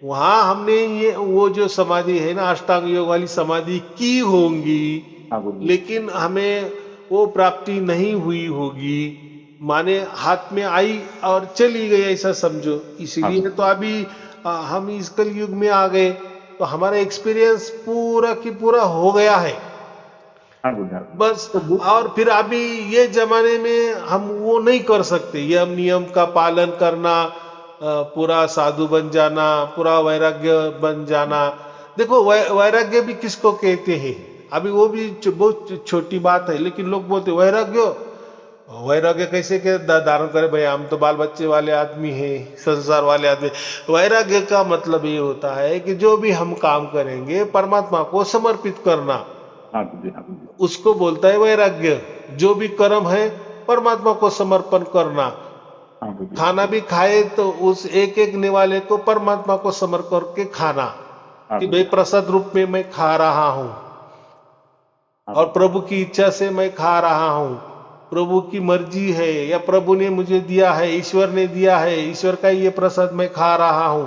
वहां हमने ये वो जो समाधि है ना, अष्टांग योग वाली समाधि की होंगी, हाँ गुरु जी। लेकिन हमें वो प्राप्ति नहीं हुई होगी, माने हाथ में आई और चली गई ऐसा समझो। हाँ इसीलिए गुरु। तो अभी हम इस कलयुग में आ गए, तो हमारा एक्सपीरियंस पूरा की पूरा हो गया है, हाँ गुरु जी। बस। तो गुरु, और फिर अभी ये जमाने में हम वो नहीं कर सकते, यम नियम का पालन करना, पूरा साधु बन जाना, पूरा वैराग्य बन जाना। देखो वैराग्य भी किसको कहते हैं? अभी वो भी बहुत छोटी बात है, लेकिन लोग बोलते वैराग्य, वैराग्य कैसे के धारण करे भाई, हम तो बाल बच्चे वाले आदमी हैं, संसार वाले आदमी। वैराग्य का मतलब ये होता है कि जो भी हम काम करेंगे परमात्मा को समर्पित करना, हाँ गुरु जी। हाँ गुरु जी। उसको बोलता है वैराग्य। जो भी कर्म है परमात्मा को समर्पण करना। हाँ गुरु जी। हाँ खाना भी खाए तो उस एक एक निवाले को परमात्मा को समर्पण करके खाना, हाँ कि गुरु भाई जी। हाँ प्रसाद रूप में मैं खा रहा हूं, हाँ और गुरु जी। प्रभु की इच्छा से मैं खा रहा हूं, प्रभु की मर्जी है, या प्रभु ने मुझे दिया है, ईश्वर ने दिया है, ईश्वर का ये प्रसाद मैं खा रहा हूं,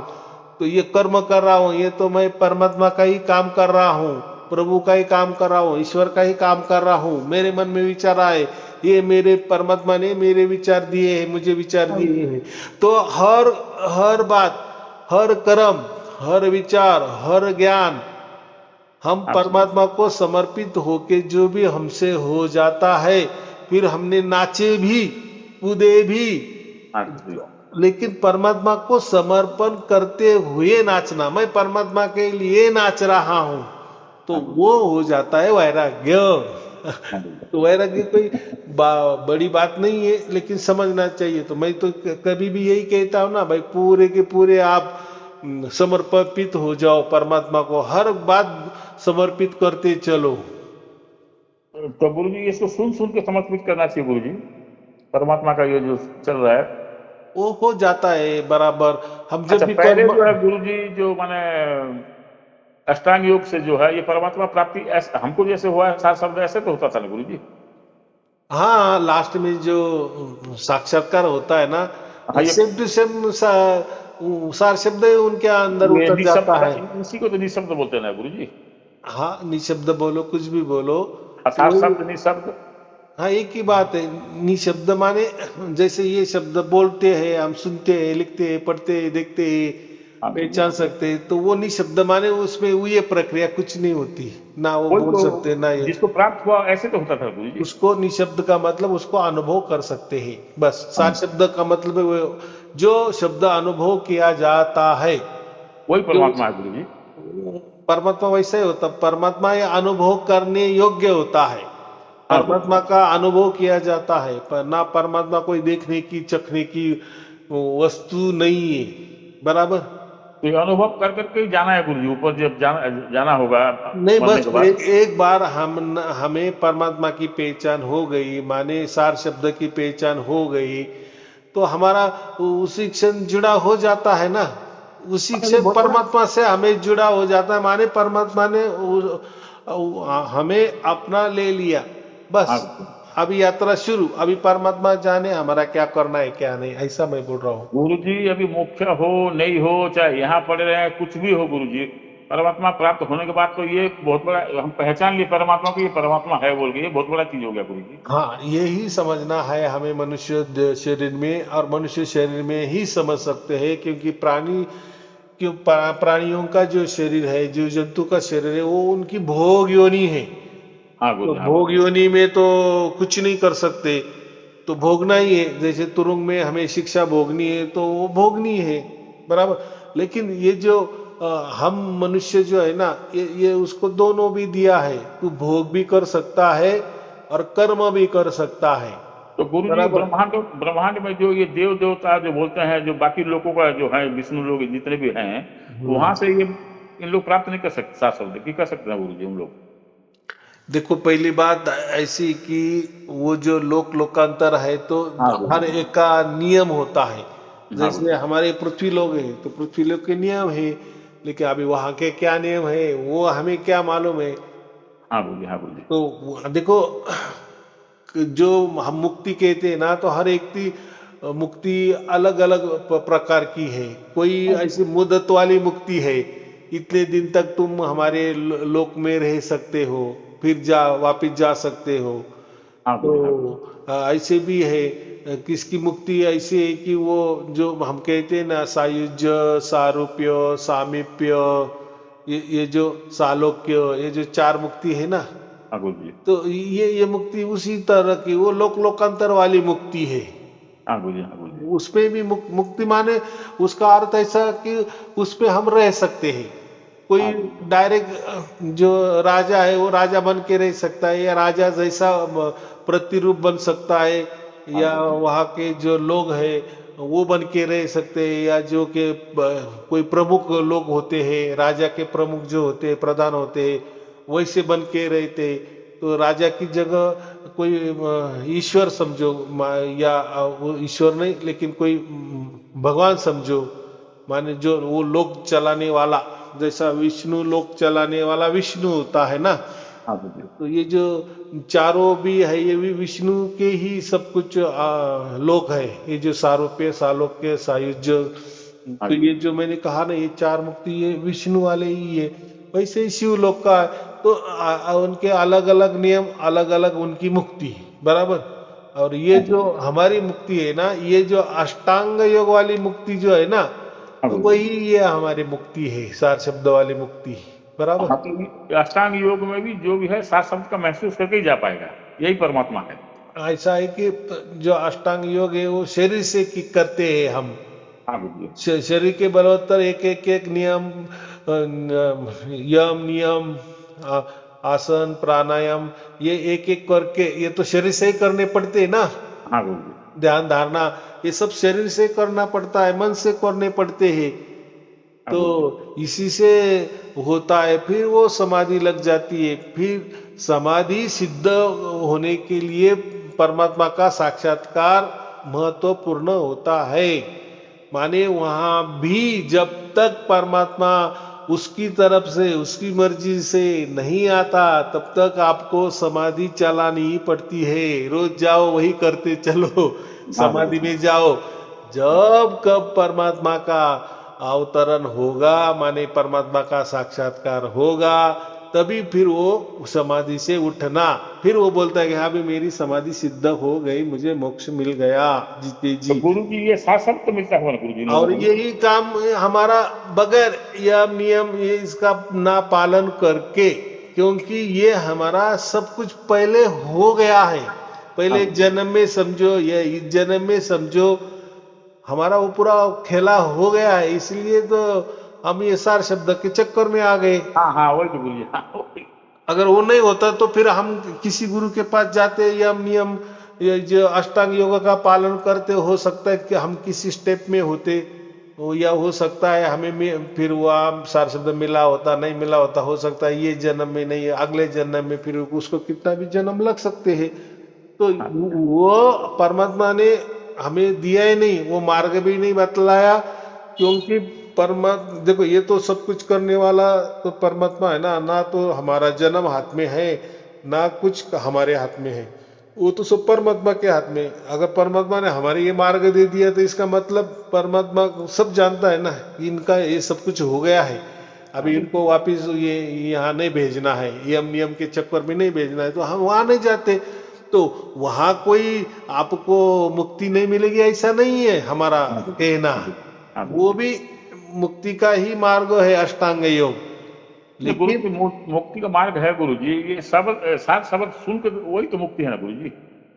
तो ये कर्म कर रहा हूं, ये तो मैं परमात्मा का ही काम कर रहा हूं, प्रभु का ही काम कर रहा हूं, ईश्वर का ही काम कर रहा हूं। मेरे मन में विचार आए, ये मेरे परमात्मा ने मेरे विचार दिए हैं, मुझे विचार हाँ दिए हैं। तो हर हर बात, हर कर्म, हर विचार, हर ज्ञान हम गुरु जी। परमात्मा को समर्पित होके जो भी हमसे हो जाता है, फिर हमने नाचे भी, कूदे भी, हाँ गुरु जी। लेकिन परमात्मा को समर्पण करते हुए नाचना, मैं परमात्मा के लिए नाच रहा हूं, तो हाँ गुरु वो जी। हो जाता है वैराग्य। हाँ गुरु तो वैराग्य कोई बड़ी बात नहीं है, लेकिन समझना चाहिए। तो मैं तो कभी भी यही कहता हूं ना भाई, पूरे के पूरे आप समर्पित हो जाओ परमात्मा को, हर बात समर्पित करते चलो। जी। तो गुरु जी, इसको सुन सुन के समर्पित करना चाहिए गुरु जी, परमात्मा का ये जो चल रहा है। वो हो जाता है बराबर। हम जब अच्छा, भी पहले कर्म, जो है गुरु जी, जो माने अष्टांग योग से जो है ये परमात्मा प्राप्ति हमको जैसे हुआ है, सार शब्द ऐसे तो होता था ना गुरु जी? हाँ लास्ट में जो साक्षात्कार होता है ना, हाँ, ये सेम टू सेम सार शब्द उनके अंदर ये उतर जाता है। निशब्द, इसी को तो निशब्द बोलते हैं ना गुरु जी? हाँ, निशब्द बोलो कुछ भी बोलो, तो असार वही। शब्द निशब्द। हाँ, एक ही बात है। निशब्द माने जैसे ये शब्द बोलते हैं, हम सुनते हैं, लिखते हैं, पढ़ते हैं, देखते हैं, हाँ गुरु जी। पहचान सकते हैं, तो वो निशब्द माने उसमें वो ये प्रक्रिया कुछ नहीं होती, ना वो वही बोल तो, सकते ना ये। जिसको प्राप्त हुआ ऐसे तो होता था गुरु जी। उसको निशब्द का मतलब उसको अनुभव कर सकते हैं, बस। सार हम शब्द का मतलब है वो जो शब्द अनुभव किया जाता है, वही जो परमात्मा है गुरु जी। परमात्मा वैसा ही होता, परमात्मा ये अनुभव करने योग्य होता है। हाँ गुरु परमात्मा का अनुभव किया जाता है, पर ना परमात्मा कोई देखने की चखने की वस्तु नहीं है। बराबर। तो ये अनुभव कर करके ही जाना है गुरु जी, ऊपर जब जाना होगा नहीं, मरने बस के बाद। एक बार हमें परमात्मा की पहचान हो गई, माने सार शब्द की पहचान हो गई, तो हमारा उसी क्षण जुड़ा हो जाता है ना। उसी हाँ, ये क्षण बहुत बड़ा। परमात्मा से हमें जुड़ा हो जाता है, माने परमात्मा ने हमें अपना ले लिया। बस। हाँ गुरु। अभी यात्रा शुरू, अभी परमात्मा जाने हमारा क्या करना है क्या नहीं, ऐसा मैं बोल रहा हूँ। गुरु जी अभी मोक्ष हो नहीं हो, चाहे यहाँ पड़े रहे, कुछ भी हो गुरु जी, परमात्मा प्राप्त होने के बाद तो ये बहुत बड़ा, हम पहचान लिए परमात्मा को, ये परमात्मा है बोल के, ये बहुत बड़ा चीज हो गया गुरु जी। हाँ, यही समझना है हमें मनुष्य शरीर में, और मनुष्य शरीर में ही समझ सकते हैं, क्योंकि प्राणियों का जो शरीर है, जो जंतु का शरीर है, वो उनकी भोग योनि है। हाँ गुरु तो जी, हाँ गुरु भोग जी। योनि में तो कुछ नहीं कर सकते, तो भोगना ही है। जैसे तुरुंग में हमें शिक्षा भोगनी है तो वो भोगनी है। बराबर। लेकिन ये जो हम मनुष्य जो है ना, ये उसको दोनों भी दिया है, तू भोग भी कर सकता है और कर्म भी कर सकता है। तो गुरु जी बराबर। ब्रह्मांड ब्रह्मांड में जो ये देव देवता जो बोलते हैं, जो बाकी लोगों का जो है, विष्णु लोग जितने भी हैं, वहां से ये इन लोग प्राप्त नहीं कर सकते, सात शब्द की कर सकते हैं गुरु जी हम लोग। देखो, पहली बात ऐसी कि वो जो लोकांतर है, तो हाँ गुरु हर जी। एक का नियम होता है। हाँ गुरु जैसे जी। हमारे पृथ्वी लोग हैं तो पृथ्वी लोग के नियम है, लेकिन अभी वहां के क्या नियम है वो हमें क्या मालूम है। हाँ गुरु जी। हाँ गुरु जी। तो देखो, जो हम मुक्ति कहते हैं ना, तो हर एक की मुक्ति अलग अलग प्रकार की है। कोई हाँ गुरु ऐसी मुद्दत वाली मुक्ति है, इतने दिन तक तुम हमारे लोक में रह सकते हो, फिर वापिस जा सकते हो। हाँ गुरु जी। हाँ गुरु जी। तो ऐसे भी है। किसकी मुक्ति ऐसी है कि वो जो हम कहते हैं ना, सायुज्य, सारूप्य, सामीप्य, ये जो सालोक्य, ये जो चार मुक्ति है ना, हाँ गुरु जी। तो ये मुक्ति उसी तरह की, वो लोकांतर वाली मुक्ति है। हाँ गुरु जी। हाँ गुरु जी। उसमें भी मुक्ति माने उसका अर्थ ऐसा कि उसमें हम रह सकते हैं। कोई हाँ गुरु जी। डायरेक्ट जो राजा है वो राजा बन के रह सकता है, या राजा जैसा प्रतिरूप बन सकता है, हाँ या गुरु जी। वहाँ के जो लोग हैं वो बन के रह सकते हैं, या जो के कोई प्रमुख लोग होते हैं, राजा के प्रमुख जो होते हैं, प्रधान होते हैं, वैसे बन के रहते। तो राजा की जगह कोई ईश्वर समझो, या वो ईश्वर नहीं लेकिन कोई भगवान समझो, माने जो वो लोक चलाने वाला, जैसा विष्णु लोक चलाने वाला विष्णु होता है ना। हाँ गुरु जी। तो ये जो चारों भी है, ये भी विष्णु के ही सब कुछ लोक है। ये जो सारूप्य, सालोक्य, सायुज्य, हाँ तो जी। ये जो मैंने कहा ना, ये चार मुक्ति ये विष्णु वाले ही है। वैसे ही शिव लोक का है। तो उनके अलग अलग नियम, अलग अलग उनकी मुक्ति। बराबर। और ये हाँ गुरु जो जी। हमारी मुक्ति है ना, ये जो अष्टांग योग वाली मुक्ति जो है ना, हाँ तो गुरु जी। वही ये हमारी मुक्ति है, सार शब्द वाली मुक्ति। बराबर। हाँ, तो ये अष्टांग योग में भी जो भी है, सात शब्द का महसूस करके ही जा पाएगा, यही परमात्मा है। ऐसा है कि जो अष्टांग योग है वो शरीर से करते हैं हम। हाँ गुरु जी। शरीर के बलवत्तर एक एक एक नियम, यम नियम, आ- आसन प्राणायाम, ये एक एक करके, ये तो शरीर से ही करने पड़ते हैं ना। हाँ गुरु जी। ध्यान धारणा, ये सब शरीर से करना पड़ता है, मन से करने पड़ते हैं। हाँ तो गुरु जी। इसी से होता है, फिर वो समाधि लग जाती है। फिर समाधि सिद्ध होने के लिए परमात्मा का साक्षात्कार महत्वपूर्ण होता है। माने वहां भी जब तक परमात्मा उसकी तरफ से, उसकी मर्जी से नहीं आता, तब तक आपको समाधि चलानी ही पड़ती है। रोज जाओ वही करते चलो, हाँ गुरु समाधि जी। में जाओ। जब कब परमात्मा का अवतरण होगा, माने परमात्मा का साक्षात्कार होगा, तभी फिर वो समाधि से उठना। फिर वो बोलता है कि हाँ भी मेरी समाधि सिद्ध हो गई, मुझे मोक्ष मिल गया, जीते तो जी। गुरु जी ये सात शब्द तो मिलता होगा ना गुरु जी इन लोगों और को भी। यही काम हमारा बगैर यम नियम ये इसका ना पालन करके, क्योंकि ये हमारा सब कुछ पहले हो गया है। हाँ पहले गुरु जी। जन्म में समझो या इस जन्म में समझो, हमारा वो पूरा खेला हो गया है। इसलिए तो हम ये सार शब्द के चक्कर में आ गए। हाँ हाँ, वही तो गुरु जी, हाँ वही। अगर वो नहीं होता तो फिर हम किसी गुरु के पास जाते, यम नियम ये जो अष्टांग योग का पालन करते, हो सकता है कि हम किसी स्टेप में होते, या हो सकता है हमें फिर वो सार शब्द मिला होता, नहीं मिला होता, हो सकता है ये जन्म में नहीं, अगले जन्म में, फिर उसको कितना भी जन्म लग सकते हैं। तो हाँ वो परमात्मा ने हमें दिया ही नहीं, वो मार्ग भी नहीं बतलाया, क्योंकि परमात्मा देखो, ये तो सब कुछ करने वाला तो परमात्मा है ना, ना तो हमारा जन्म हाथ में है, ना कुछ हमारे हाथ में है, वो तो सब परमात्मा के हाथ में है। अगर परमात्मा ने हमारे ये मार्ग दे दिया तो इसका मतलब परमात्मा सब जानता है ना, इनका ये सब कुछ हो गया है, अभी हाँ इनको वापिस ये यहाँ नहीं भेजना है, यम नियम के चक्कर में नहीं भेजना है, तो हम वहां नहीं जाते। तो वहां कोई आपको मुक्ति नहीं मिलेगी ऐसा नहीं है हमारा हाँ कहना, हाँ हाँ वो भी मुक्ति का ही मार्ग है अष्टांग योग। नहीं गुरु लेकिन जी, मुक्ति का मार्ग है गुरु जी, ये शब्द सात शब्द सुन के वही तो मुक्ति है ना गुरु जी।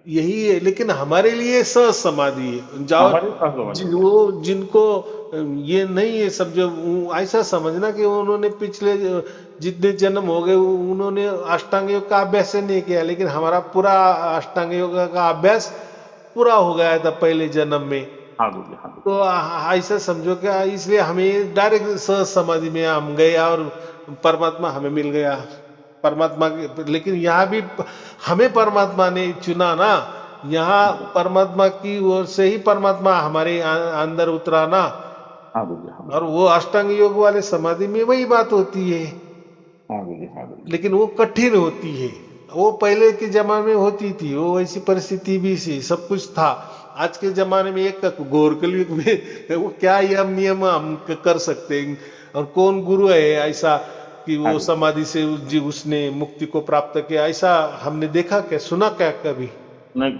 यही है, लेकिन हमारे लिए सहज समाधि है। जाओ हमारे पास समझ लो। वो जिनको ये नहीं है सब, जो ऐसा समझना कि उन्होंने पिछले जितने जन्म हो गए उन्होंने अष्टांग योग का अभ्यास ही नहीं किया, लेकिन हमारा पूरा अष्टांग योग का अभ्यास पूरा हो गया था पहले जन्म में। हाँ गुरु जी, हाँ गुरु तो ऐसा समझो क्या, इसलिए हमें डायरेक्ट सहज समाधि में हम गए और परमात्मा हमें मिल गया। परमात्मा के, लेकिन यहाँ भी हमें परमात्मा ने चुना ना, यहाँ जी, परमात्मा की ओर से ही परमात्मा हमारे अंदर उतरा ना। हाँ गुरु जी, हाँ गुरु और वो अष्टांग योग वाले समाधि में वही बात होती है, हाँ गुरु जी, हाँ गुरु जी। लेकिन वो कठिन होती है। वो पहले के जमाने में होती थी, वो ऐसी परिस्थिति भी थी, सब कुछ था। आज के जमाने में एक घोर कलयुग में वो क्या यम नियम हम कर सकते हैं, और कौन गुरु है ऐसा कि हाँ वो गुरु जी। समाधि से उसने मुक्ति को प्राप्त किया, ऐसा हमने देखा क्या, सुना क्या कभी? नहीं।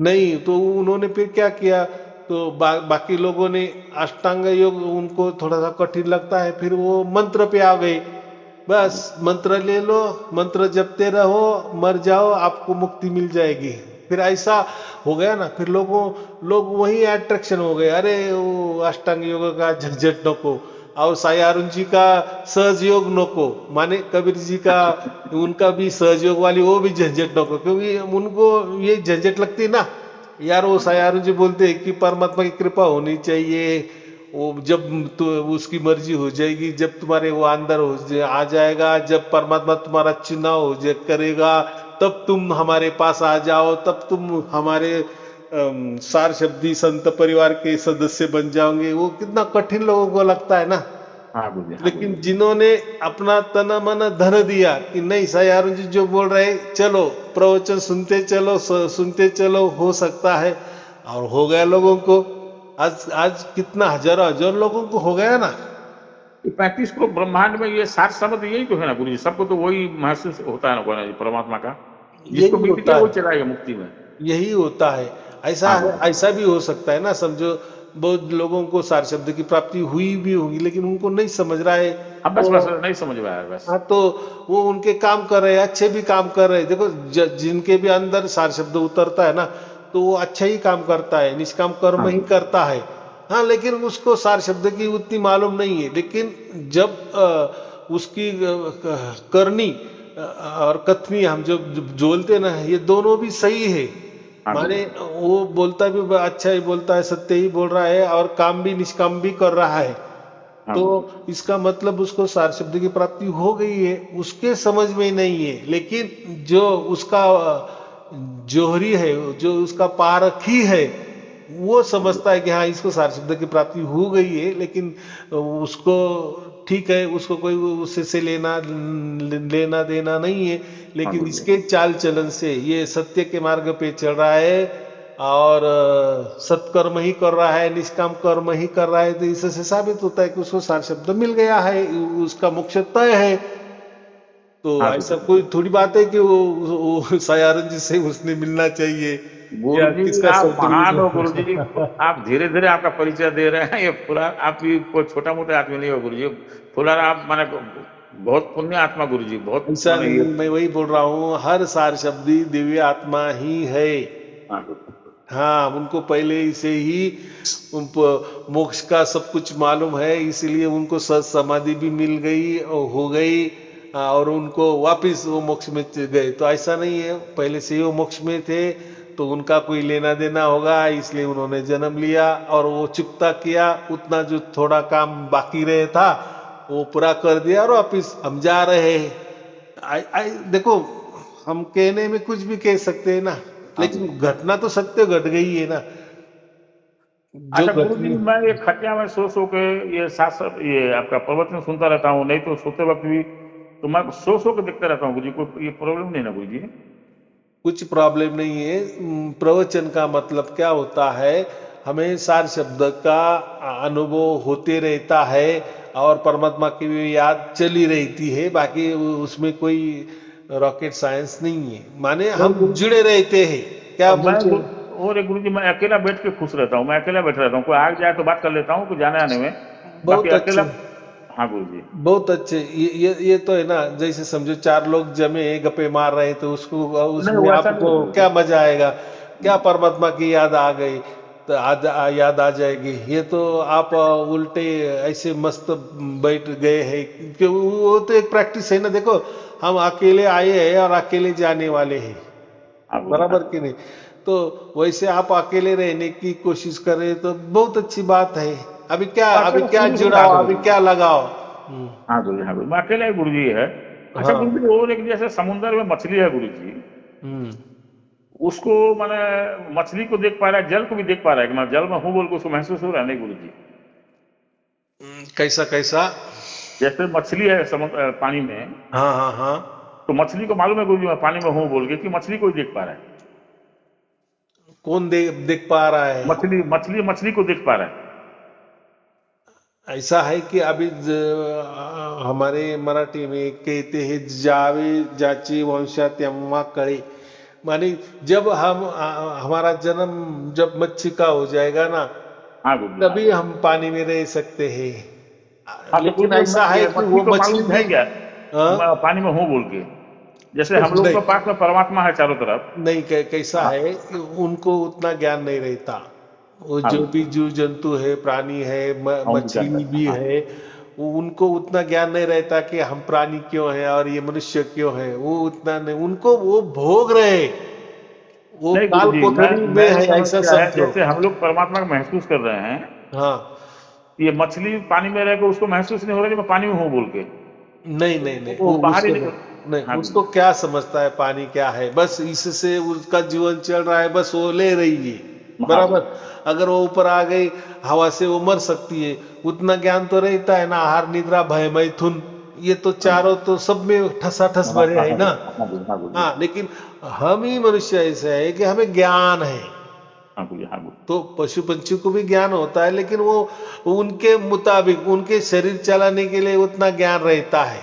नहीं। तो उन्होंने फिर क्या किया, तो बाकी लोगों ने अष्टांग योग उनको थोड़ा सा कठिन लगता है, फिर वो मंत्र पे आ गए, हाँ बस गुरु मंत्र ले लो, मंत्र जपते रहो, मर जाओ, आपको मुक्ति मिल जाएगी। फिर ऐसा हो गया ना, फिर लोग वही अट्रैक्शन हो गए, अरे वो अष्टांग योग का झंझट नको, और साई अरुण जी का सहज योग नको, माने कबीर जी का उनका भी सहज योग वाली वो भी झंझट नको, क्योंकि उनको ये झंझट लगती ना यार। वो साई अरुण जी बोलते हैं कि परमात्मा की कृपा होनी चाहिए, वो जब तो उसकी मर्जी हो जाएगी, जब तुम्हारे वो अंदर आ जाएगा, जब परमात्मा तुम्हारा चुनाव करेगा, तब तुम हमारे पास आ जाओ, तब तुम हमारे सार शब्दी संत परिवार के सदस्य बन जाओगे। वो कितना कठिन लोगों को लगता है ना। हाँ गुरु जी, हाँ गुरु लेकिन जी। जिन्होंने अपना तना मन धन दिया कि नहीं, साई अरुण जी जो बोल रहे चलो, प्रवचन सुनते चलो, सुनते चलो, हो सकता है, और हो गया लोगों को। आज आज कितना हजारों हजार लोगों को हो गया ना। 35 को ब्रह्मांड में ये सात शब्द यही तो है ना गुरु जी, सबको तो वही महसूस होता है ना कोई ना परमात्मा का, जिसको यही मिल गया होता वो है, चला गया मुक्ति में। यही होता है। ऐसा हाँ है, गुरु जी। ऐसा भी हो सकता है ना, समझो बहुत लोगों को सार शब्द की प्राप्ति हुई भी होगी, लेकिन उनको नहीं समझ रहा है। हाँ बस बस तो नहीं समझ में आया बस। हाँ, तो वो उनके काम कर रहे हैं, अच्छे भी काम कर रहे हैं। देखो जिनके भी अंदर सार शब्द उतरता है ना, तो वो अच्छा ही काम करता है, निष्काम कर्म हाँ ही गुरु जी। करता है। हाँ, लेकिन उसको सार शब्द की उतनी मालूम नहीं है, लेकिन जब उसकी करनी और कथनी हम जब जोलते हैं ना, ये दोनों भी सही है। हाँ गुरु माने जी। वो बोलता भी अच्छा ही बोलता है, सत्य ही बोल रहा है, और काम भी निष्काम भी कर रहा है। हाँ तो गुरु जी। इसका मतलब उसको सार शब्द की प्राप्ति हो गई है, उसके समझ में नहीं है। लेकिन जो उसका जोहरी है, जो उसका पारखी है, वो हाँ गुरु समझता है कि हाँ, इसको सार शब्द की प्राप्ति हो गई है, लेकिन उसको ठीक है, उसको कोई उससे से लेना देना नहीं है। हाँ लेकिन गुरु जी। इसके चाल चलन से ये सत्य के मार्ग पे चल रहा है, और सत्कर्म ही कर रहा है, निष्काम कर्म ही कर रहा है, तो इससे साबित होता है कि उसको सार शब्द मिल गया है, उसका मोक्ष तय है। तो हाँ गुरु ऐसा जी। कोई थोड़ी बात है कि वो सायारन जी से उसने मिलना चाहिए, गुरु या जी किसका आप महान हो गुरु जी। संतुलन। आप धीरे धीरे आपका परिचय दे रहे हैं, ये फुलार आप भी कोई छोटा मोटा आदमी नहीं हो गुरु जी। फुलार आप माने बहुत पुण्य आत्मा गुरु जी, बहुत ऐसा माने ये। नहीं, मैं वही बोल रहा हूँ, हर सार शब्दी दिव्य आत्मा ही है। हाँ गुरु जी। हाँ, उनको पहले से ही मोक्ष का सब कुछ मालूम है, इसलिए उनको सत समाधि भी मिल गई और हो गई, और उनको वापिस वो मोक्ष में गए, तो ऐसा नहीं है। पहले से ही वो मोक्ष में थे, तो उनका कोई लेना देना होगा, इसलिए उन्होंने जन्म लिया और वो चुकता किया, उतना जो थोड़ा काम बाकी रहे था वो पूरा कर दिया और वापिस हम जा रहे हैं। देखो, हम कहने में कुछ भी कह सकते हैं ना, हाँ लेकिन गुरु। घटना तो सत्य घट गई है ना, जो अच्छा गुरु जी, घटनी। मैं ये खटिया में सो के ये ये आपका प्रवचन सुनता रहता हूँ, नहीं तो सोते वक्त भी तो मैं सो के देखते रहता हूँ गुरु जी, कोई ये प्रॉब्लम नहीं ना गुरु जी? कुछ प्रॉब्लम नहीं है। प्रवचन का मतलब क्या होता है, हमें सार शब्द का अनुभव होते रहता है और परमात्मा की भी याद चली रहती है, बाकी उसमें कोई रॉकेट साइंस नहीं है, माने नहीं हम गुरु जी, जुड़े रहते हैं। क्या मैं बोलते हैं? और एक गुरु जी, मैं अकेला बैठ के खुश रहता हूँ, मैं अकेला बैठ रहता हूँ, कोई आ जाए तो बात कर लेता हूँ, कोई जाने आने में, बाकी बहुत अकेला। अच्छे, हाँ गुरु जी। बहुत अच्छे। ये तो है ना, जैसे समझो चार लोग जमे गप्पे मार रहे हैं, तो उसको नहीं उसमें वैसा नहीं आपको है गुरु जी। क्या मजा आएगा? क्या परमात्मा की याद आ गई तो याद आ जाएगी। ये तो आप उल्टे ऐसे मस्त बैठ गए हैं, कि वो तो एक प्रैक्टिस है ना। देखो, हम अकेले आए हैं और अकेले जाने वाले हैं, हाँ गुरु जी, हाँ बराबर कि नहीं? तो वैसे आप अकेले रहने की कोशिश करें तो बहुत अच्छी बात है। मैं अभी अकेला क्या शुरू से रहा जुड़ाव, गुरु अभी जी। क्या लगाव? हम्म। हाँ गुरु जी, हाँ गुरु, मैं अकेला ही गुरु जी है। अच्छा गुरु हाँ। जी, और एक जैसे समुन्द्र में मछली है गुरु जी, हम्म। उसको मैंने मछली को देख पा रहा है, जल को भी देख पा रहा है कि मैं जल में हूँ बोल के उसको महसूस हो रहा है नहीं गुरु जी? कैसा कैसा? जैसे मछली है समुद्र पानी में, हाँ हाँ हाँ। तो मछली को मालूम है गुरु जी मैं पानी में हूँ बोल के, कि मछली को ही देख पा रहा है। कौन देख पा रहा है? मछली मछली मछली को देख पा रहा है। ऐसा है कि अभी हमारे मराठी में कहते हैं, जावे जाची वंशा तेव्हा कळे। माने जब हमारा जन्म जब मच्छी का हो जाएगा ना, हाँ गुरु जी, हाँ। तभी हम पानी में रह सकते हैं। हाँ तो गुरु लेकिन जी, ऐसा है ये कि मछली वो को मछली मालूम है भी। क्या हाँ? पानी में हूँ बोल के? जैसे हम लोग नहीं के पास में परमात्मा है चारों तरफ। नहीं, कैसा हाँ। है कि उनको उतना ज्ञान नहीं रहता। वो हाँ जो गुरु भी जी, जीव जंतु है, प्राणी है, हाँ उनको मछली जानता है, भी हाँ। है, वो उनको उतना ज्ञान नहीं रहता कि हम प्राणी क्यों है और ये मनुष्य क्यों है। वो उतना नहीं, उनको वो भोग रहे, वो नहीं गुरु काल जी, कोठरी में मेरी है, समझ ऐसा क्या है, समझो। जैसे हम लोग परमात्मा को महसूस कर रहे हैं, हाँ। ये मछली पानी में रह के उसको महसूस नहीं हो रहा कि मैं पानी में हूँ बोल के? नहीं नहीं नहीं, वो वो बाहर ही उसको नहीं। नहीं, हाँ गुरु उसको जी, क्या समझता है पानी क्या है? बस इससे उसका जीवन चल रहा है, बस वो ले रही है, हाँ गुरु बराबर। अगर वो ऊपर आ गई, हवा से वो मर सकती है। उतना ज्ञान तो रहता है ना, आहार निद्रा भय मैथुन, ये तो हाँ गुरु, चारों तो सब में ठसा ठस हाँ भरे हाँ है हाँ ना। गुरु, हाँ गुरु, हाँ गुरु जी, हाँ, लेकिन हम ही मनुष्य ऐसे है कि हमें ज्ञान है। हाँ गुरु जी, हाँ गुरु, तो पशु पंछी को भी ज्ञान होता है, लेकिन वो उनके मुताबिक उनके शरीर चलाने के लिए उतना ज्ञान रहता है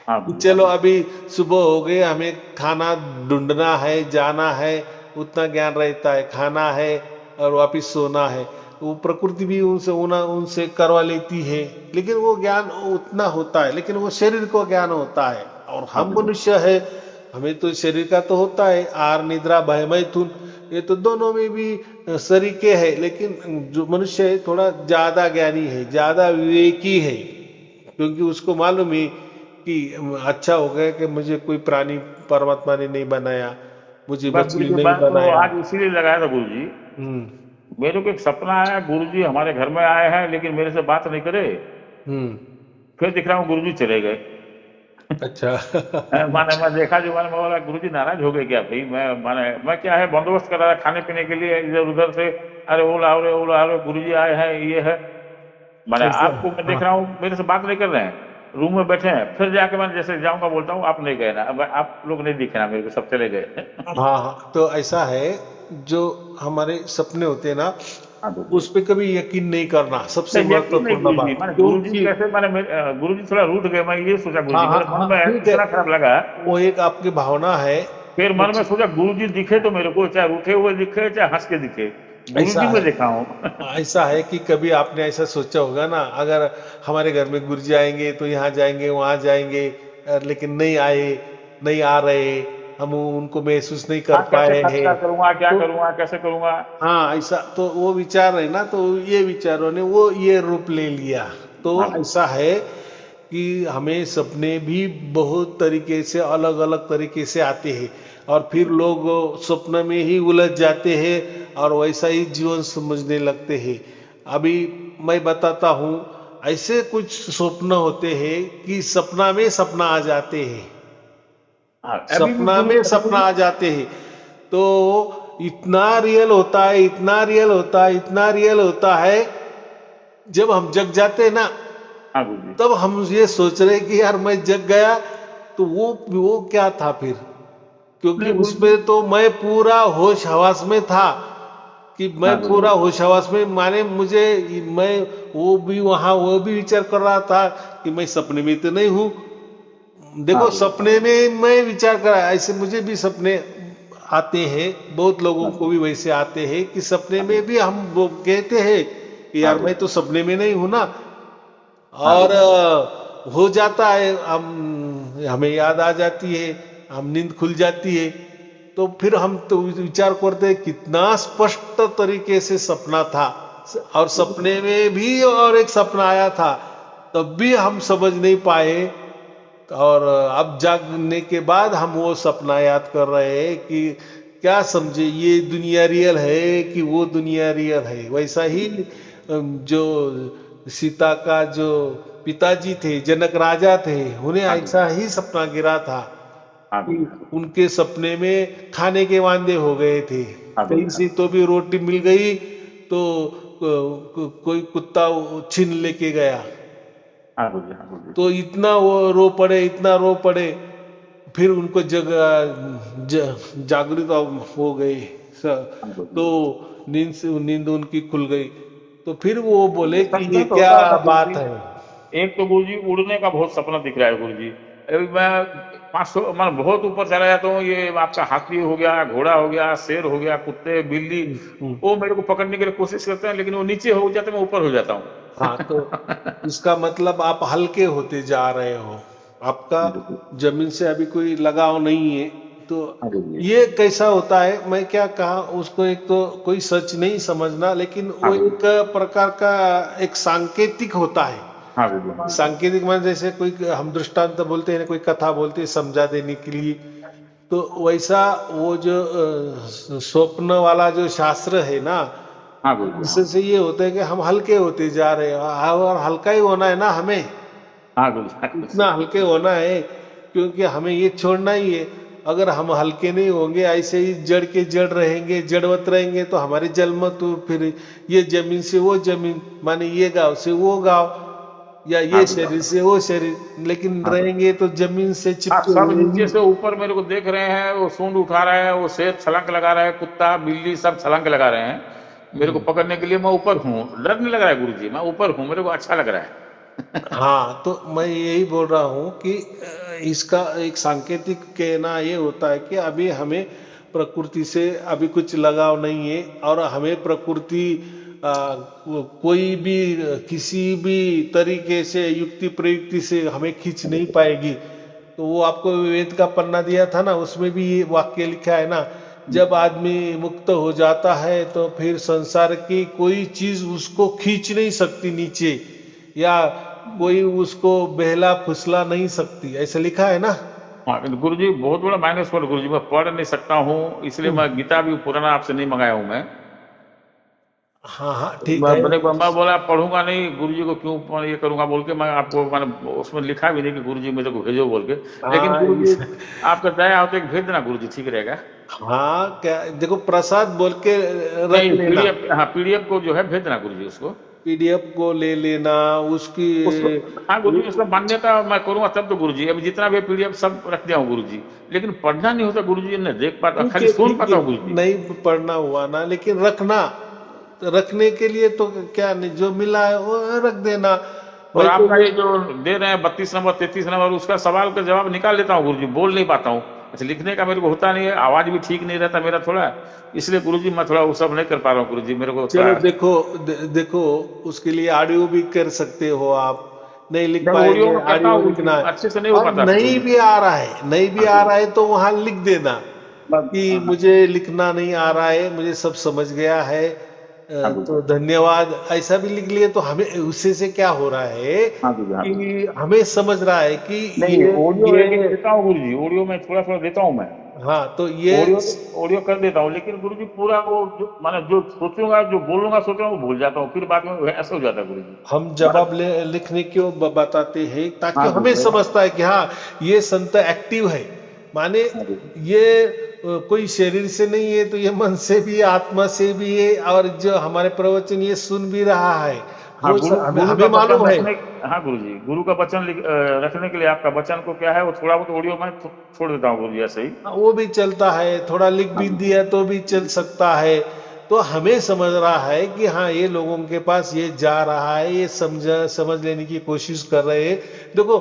हाँ कि गुरु जी, हाँ चलो गुरु, अभी सुबह हो गए, हमें खाना ढूंढना है, जाना है। उतना ज्ञान रहता है, खाना है और वापिस सोना है। वो प्रकृति भी उनसे करवा लेती है, लेकिन वो ज्ञान उतना होता है, लेकिन वो शरीर को ज्ञान होता है। और हाँ हम गुरु जी, मनुष्य है, हमें तो शरीर का तो होता है, आहार निद्रा भय मैथुन, ये तो दोनों में भी सरीके है। लेकिन जो मनुष्य है थोड़ा ज्यादा ज्ञानी है, ज्यादा विवेकी है, क्योंकि उसको मालूम है कि अच्छा हो गया कि मुझे कोई प्राणी परमात्मा ने नहीं बनाया, मुझे बस गुरु मछली जी, नहीं मैं तो बनाया। आज इसीलिए लगाया था गुरु जी। हम्म। मेरे को एक सपना आया, गुरु जी हमारे घर में आए हैं लेकिन मेरे से बात नहीं करे। हम्म। फिर दिख रहा हूँ गुरु जी चले गए। अच्छा। माने मैं देखा जो, मैंने बोला गुरु जी नाराज हो गए क्या भाई? मैं क्या है बंदोबस्त कर रहा था खाने पीने के लिए इधर उधर से, अरे वो लाओ रे गुरु जी आए हैं ये है। मैंने ऐसा। आपको मैं देख हाँ रहा हूँ मेरे से बात नहीं कर रहे हैं, रूम में बैठे हैं। फिर जाके मैं जैसे जाऊंगा बोलता हूँ आप नहीं गए ना, अब आप लोग नहीं दिखे ना मेरे को, सब चले गए। हाँ हाँ, तो ऐसा है, जो हमारे सपने होते हैं ना, हाँ गुरु जी। उस पे कभी यकीन नहीं करना, सबसे नहीं यकीन नहीं महत्वपूर्ण गुरु जी, बात, मैंने गुरु जी क्योंकि कैसे, गुरु जी थोड़ा रूठ गए, मैं ये सोचा गुरु हाँ जी, हाँ मेरे मन हाँ, में ठीक है, इतना खराब लगा। वो एक आपकी भावना है। फिर मन में कुछ सोचा गुरु जी दिखे तो मेरे को, चाहे रूठे हुए दिखे चाहे हंस के दिखे, गुरु ऐसा जी है, में देखा हूँ। ऐसा है कि कभी आपने ऐसा सोचा होगा ना, अगर हमारे घर में गुरुजी आएंगे तो यहाँ जाएंगे वहां जाएंगे, लेकिन नहीं आए, नहीं आ रहे, हम उनको महसूस नहीं कर हाँ कैसे पाए हैं। खर्चा करूंगा, क्या तो करूंगा, कैसे करूंगा? हाँ, ऐसा तो वो विचार है ना, तो ये विचारों ने वो ये रूप ले लिया। तो हाँ गुरु, ऐसा है कि हमें सपने भी बहुत तरीके से अलग अलग तरीके से आते हैं और फिर लोग स्वप्न में ही उलझ जाते हैं और वैसा ही जीवन समझने लगते हैं। अभी मैं बताता हूँ, ऐसे कुछ स्वप्न होते हैं कि सपना में सपना आ जाते हैं, हाँ, अभी भी सपना में सपना आ जाते हैं। तो इतना रियल होता है, इतना रियल होता है, इतना रियल होता है, जब हम जग जाते हैं ना, हाँ गुरु जी। तब हम ये सोच रहे कि यार मैं जग गया तो वो क्या था फिर, क्योंकि नहीं गुरु जी। उसमें तो मैं पूरा होश हवास में था कि मैं हाँ गुरु पूरा जी। होश हवास में, माने मुझे, मैं वो भी वहां वो भी विचार कर रहा था कि मैं सपने में तो नहीं हूँ। हाँ देखो गुरु जी। सपने में मैं विचार कर रहा, ऐसे मुझे भी सपने आते हैं, बहुत लोगों हाँ को गुरु भी वैसे आते हैं कि सपने हाँ में गुरु भी हम वो कहते हैं कि हाँ यार गुरु मैं तो सपने में नहीं हूं ना। हाँ और गुरु जी। हो जाता है, हम हमें याद आ जाती है, हम नींद खुल जाती है, तो फिर हम तो विचार करते हैं कितना स्पष्ट तरीके से सपना था, और सपने में भी और एक सपना आया था, तब भी हम समझ नहीं पाए। और अब जागने के बाद हम वो सपना याद कर रहे हैं कि क्या समझे, ये दुनिया रियल है कि वो दुनिया रियल है। वैसा ही जो सीता का जो पिताजी थे, जनक राजा थे, उन्हें हाँ गुरु ऐसा ही सपना गिरा था हाँ कि गुरु जी। उनके सपने में खाने के वांदे हो गए थे, हाँ गुरु कहीं से तो भी रोटी मिल गई तो कोई कुत्ता छीन लेके गया। हाँ गुरु जी। हाँ गुरु जी। तो इतना वो रो पड़े, इतना रो पड़े, फिर उनको जागृत हो गई। हाँ गुरु तो जी। नींद उनकी खुल गई। तो फिर वो ये बोले कि सपना ये तो क्या होता रहता गुरु बात जी। है। एक तो गुरु जी उड़ने का बहुत सपना दिख रहा है गुरु जी। अभी मैं 500 मैं बहुत ऊपर चला जाता हूँ, ये आपका हाथी हो गया, घोड़ा हो गया, शेर हो गया, कुत्ते बिल्ली, हम्म। वो मेरे को पकड़ने के लिए कोशिश करते हैं, लेकिन वो नीचे हो जाते हैं, मैं ऊपर हो जाता हूँ। हाँ, तो इसका मतलब आप हल्के होते जा रहे हो, आपका बिल्कुल। जमीन से अभी कोई लगाव नहीं है। तो हाँ गुरु जी। ये कैसा होता है, मैं क्या कहा उसको, एक तो कोई सच नहीं समझना, लेकिन हाँ वो गुरु जी। एक प्रकार का एक सांकेतिक होता है। हाँ गुरु जी। हाँ गुरु जी। सांकेतिक मान जैसे कोई हम दृष्टांत बोलते हैं, कोई कथा बोलते हैं समझा देने के लिए, तो वैसा वो जो स्वप्न वाला जो शास्त्र है ना, हाँ गुरु जी। हाँ इससे ये होता है कि हम हल्के होते जा रहे हैं, और हल्का ही होना है ना हमें, हाँ गुरु जी। हाँ गुरु जी। इतना हल्के होना है, क्योंकि हमें ये छोड़ना ही है। अगर हम हल्के नहीं होंगे, ऐसे ही जड़ के जड़ रहेंगे, जड़वत रहेंगे, तो हमारी जन्म तो फिर ये जमीन से वो जमीन, माने ये गांव से वो गांव, या हाँ ये गुरु जी। शरीर से वो शरीर, लेकिन हाँ गुरु जी। रहेंगे तो जमीन से हाँ, चिपके सब हुए नीचे ही। से ऊपर मेरे को देख रहे हैं, वो सूंड उठा रहा है, वो शेर छलांग लगा रहा है, कुत्ता बिल्ली सब छलांग लगा रहे हैं मेरे को पकड़ने के लिए। मैं ऊपर हूँ, डर नहीं लग रहा है गुरु जी, मैं ऊपर हूँ, मेरे को अच्छा लग रहा है। हाँ, तो मैं यही बोल रहा हूँ कि इसका एक सांकेतिक कहना ये होता है कि अभी हमें प्रकृति से अभी कुछ लगाव नहीं है, और हमें प्रकृति कोई भी किसी भी तरीके से युक्ति प्रयुक्ति से हमें खींच नहीं पाएगी। तो वो आपको वेद का पन्ना दिया था ना, उसमें भी ये वाक्य लिखा है ना, जब आदमी मुक्त हो जाता है तो फिर संसार की कोई चीज उसको खींच नहीं सकती नीचे, या कोई उसको बहला फुसला नहीं सकती, ऐसा लिखा है ना। हाँ गुरु जी, बहुत बड़ा माइनस पॉइंट गुरु जी, मैं पढ़ नहीं सकता हूँ, इसलिए मैं गीता भी पुराना आपसे नहीं मंगाया हूँ मैं। हाँ हाँ, ठीक मैं है। मैंने मैं बोला पढ़ूंगा नहीं गुरु जी को, क्यों मैं ये करूंगा बोल के मैं आपको, मैंने उसमें लिखा भी नहीं कि गुरु जी मेरे को भेजो बोल के। लेकिन हाँ गुरु जी आपका दया हो तो एक भेज देना गुरु जी, ठीक रहेगा। हाँ, क्या देखो, प्रसाद बोल के रख नहीं लेना, पीडीएफ, हाँ पीडीएफ को जो है भेज देना गुरु जी उसको। पीडीएफ को ले लेना उसकी। उसको हाँ गुरु जी, उसका मान्यता मैं करूंगा तब तो गुरु जी। अभी जितना भी पीडीएफ सब रख दिया हूँ गुरु जी, लेकिन पढ़ना नहीं होता गुरु जी, नहीं देख पाता, ठीक खाली है, सुन ठीक पाता है, हूँ गुरु जी। नहीं पढ़ना हुआ ना, लेकिन रखना, रखने के लिए तो क्या नहीं, जो मिला है वो रख देना। और मैं तो आपका ये, ये जो दे रहे हैं 32 नंबर 33 नंबर, उसका सवाल का जवाब निकाल लेता हूँ गुरु जी, बोल नहीं पाता हूँ। अच्छा, लिखने का मेरे को होता नहीं है, आवाज भी ठीक नहीं रहता मेरा थोड़ा, इसलिए गुरु जी मैं थोड़ा वो सब नहीं कर पा रहा हूँ गुरु जी, मेरे को चलो थोड़ा। देखो, देखो, उसके लिए ऑडियो भी कर सकते हो आप, नहीं लिख मैं ऑडियो पाएंगे में करता ऑडियो हूँ गुरु जी, लिखना है। अच्छे से नहीं हो और पाता गुरु नहीं जी। भी आ रहा है, नहीं भी हाँ आ गुरु रहा जी। है, तो वहां लिख देना कि हाँ मुझे लिखना नहीं आ रहा है, मुझे सब समझ गया है, हाँ गुरु तो धन्यवाद ऐसा भी लिख लिए तो हमें उससे से क्या हो रहा है हाँ गुरु हाँ गुरु कि हमें समझ रहा है कि नहीं ऑडियो एक एक ये देता हूँ गुरु जी, ऑडियो में थोड़ा थोड़ा देता हूँ मैं। हाँ तो ये ऑडियो ऑडियो कर देता हूँ, लेकिन गुरु जी पूरा वो जो माने जो सोचूंगा जो बोलूंगा सोचूंगा वो भूल जाता हूँ, फिर बाद में ऐसा हो जाता है गुरु जी। हम माने जवाब लिखने क्यों बताते हैं ताकि हाँ हमें गुरु समझता है कि हाँ ये संत एक्टिव है, माने हाँ गुरु ये कोई शरीर से नहीं है तो ये मन से भी आत्मा से भी है, और जो हमारे प्रवचन ये सुन भी रहा है हाँ वो गुरु हमें गुरु का हमें वचन मालूम है। रखने। हाँ गुरु जी, गुरु का वचन रखने के लिए आपका वचन को क्या है वो थोड़ा बहुत ऑडियो में छोड़ देता हूँ गुरु जी ऐसे ही। वो भी चलता है, थोड़ा लिख हाँ भी गुरु दिया तो भी चल सकता है। तो हमें समझ रहा है कि हाँ ये लोगों के पास ये जा रहा है, ये समझ लेने की कोशिश कर रहे हैं। देखो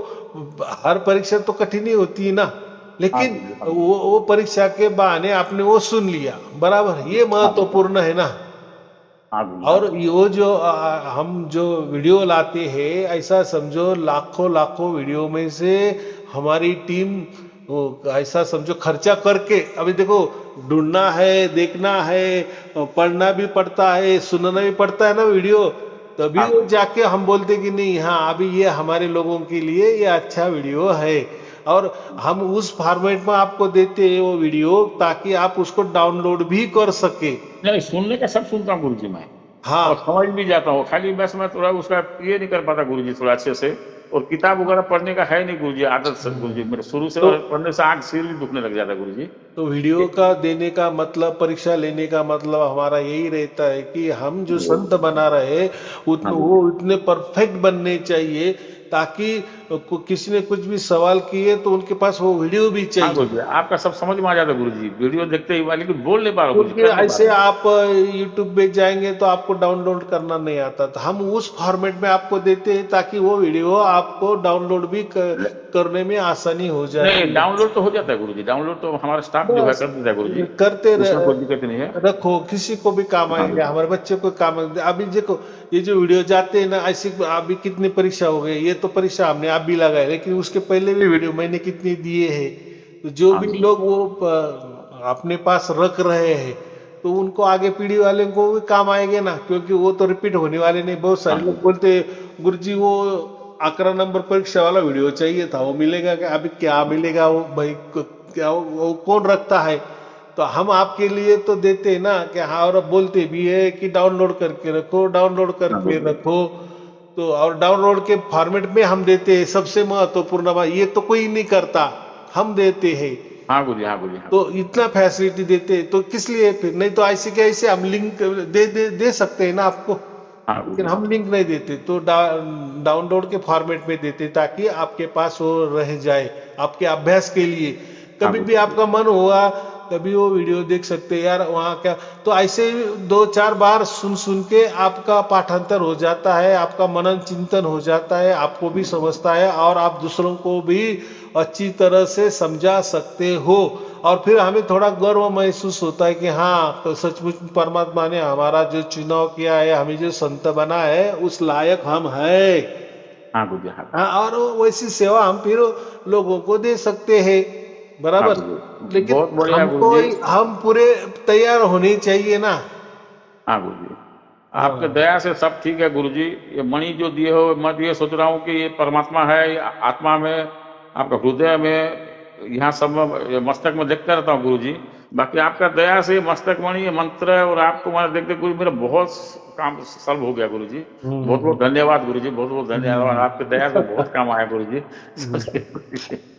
हर परीक्षा तो कठिन ही होती है ना, हाँ लेकिन गुरु जी हाँ गुरु वो परीक्षा के बहाने आपने वो सुन लिया, बराबर, ये हाँ गुरु महत्वपूर्ण है ना। हाँ गुरु हाँ और गुरु ये जो हम जो वीडियो लाते हैं, ऐसा समझो लाखों लाखों वीडियो में से हमारी टीम वो ऐसा समझो खर्चा करके, अभी देखो ढूंढना है, देखना है, पढ़ना भी पड़ता है, सुनना भी पड़ता है ना वीडियो, तभी हाँ वो गुरु जाके हम बोलते कि नहीं हाँ अभी ये हमारे लोगों के लिए ये अच्छा वीडियो है। और हम उस फॉर्मेट में आपको देते हैं वो वीडियो ताकि आप उसको डाउनलोड भी कर सके। नहीं सुनने का सब सुनता हूँ गुरु जी मैं, और हाँ समझ भी जाता हूँ, खाली बस मैं थोड़ा उसका ये नहीं कर पाता गुरु जी थोड़ा अच्छे से। और किताब वगैरह पढ़ने का है नहीं गुरु जी आदत से गुरु जी, मेरे शुरू से तो पढ़ने से आंख सिर भी दुखने लग जाता है गुरु जी। तो वीडियो का देने का मतलब, परीक्षा लेने का मतलब हमारा यही रहता है कि हम जो संत बना रहे हैं हाँ उतने गुरु वो जी इतने परफेक्ट बनने चाहिए ताकि किसी ने कुछ भी सवाल किए तो उनके पास वो वीडियो भी हाँ गुरु चाहिए। जी आपका सब समझ में आ जाता है गुरु जी, वीडियो देखते ही वाले लेकिन बोल नहीं पा रहा हूँ गुरु जी, क्योंकि कर नहीं पा ऐसे रहा हूँ। आप YouTube पे जाएंगे तो आपको डाउनलोड करना नहीं आता, तो हम उस फॉर्मेट में आपको देते हैं ताकि वो वीडियो आपको डाउनलोड भी करने में आसानी हो नहीं जाती है। डाउनलोड तो हो जाता है गुरु जी, डाउनलोड तो हमारा स्टाफ जो है बस कर देता है गुरु जी, करते उसमें कोई दिक्कत नहीं है। रखो, किसी को भी काम हाँ गुरु आएंगे, जी हमारे बच्चे को काम आएंगे। अभी देखो ये जो वीडियो जाते हैं ना, ऐसी अभी कितनी परीक्षा हो गई, ये तो परीक्षा हमने आप भी लगाई, लेकिन उसके पहले भी वीडियो मैंने कितनी दिए हैं। तो जो हाँ भी गुरु लोग वो अपने पास रख रहे हैं तो उनको आगे पीढ़ी वाले को भी काम आएंगे ना, क्योंकि वो तो रिपीट होने वाले नहीं। बहुत हाँ सारे गुरु लोग बोलते गुरुजी वो 11 नंबर परीक्षा वाला वीडियो चाहिए था, वो मिलेगा क्या? अभी क्या मिलेगा वो भाई, क्या वो कौन रखता है? तो हम आपके लिए तो देते हैं ना कि हाँ, और अब बोलते भी है कि डाउनलोड करके रखो, डाउनलोड हाँ करके गुरु जी रखो। तो और डाउनलोड के फॉर्मेट में हम देते हैं, सबसे महत्वपूर्ण बात ये तो कोई नहीं करता, हम देते हैं। हाँ गुरु जी हाँ गुरु जी हाँ तो गुरु जी इतना फैसिलिटी देते हैं तो किस लिए फिर? नहीं तो ऐसे के ऐसे हम लिंक दे सकते हैं ना आपको, हाँ गुरु लेकिन जी हाँ हम गुरु लिंक नहीं देते, तो डाउनलोड के फॉर्मेट में देते ताकि आपके पास वो रह जाए आपके अभ्यास के लिए। हाँ कभी गुरु भी जी आपका मन हुआ कभी वो वीडियो देख सकते हैं यार वहाँ क्या। तो ऐसे 2-4 बार सुन सुन के आपका पाठांतर हो जाता है, आपका मनन चिंतन हो जाता है, आपको भी समझता है और आप दूसरों को भी अच्छी तरह से समझा सकते हो। और फिर हमें थोड़ा गर्व महसूस होता है कि हाँ तो सचमुच परमात्मा ने हमारा जो चुनाव किया है, हमें जो संत बना है उस लायक हम है। हाँ गुरु जी हाँ हाँ, और वैसी सेवा हम फिर लोगों को दे सकते हैं, हाँ बराबर। गुरु जी लेकिन बहुत बढ़िया गुरु हमको जी। हम पूरे तैयार होने चाहिए ना। हाँ गुरु जी आपके हाँ दया से सब ठीक है गुरु जी। ये मणि जो दिए हो मैं ये सोच रहा हूँ कि ये परमात्मा है, ये आत्मा में, आपका हृदय में, यहाँ सब में, ये मस्तक में देखता रहता हूँ गुरु जी। बाकी आपका दया से मस्तक मणि ये मंत्र है और आपको मैं देख देख गुरु मेरा बहुत काम सॉल्व हो गया गुरु जी। बहुत बहुत धन्यवाद गुरु जी, बहुत बहुत धन्यवाद, आपकी दया से बहुत काम आया गुरु जी।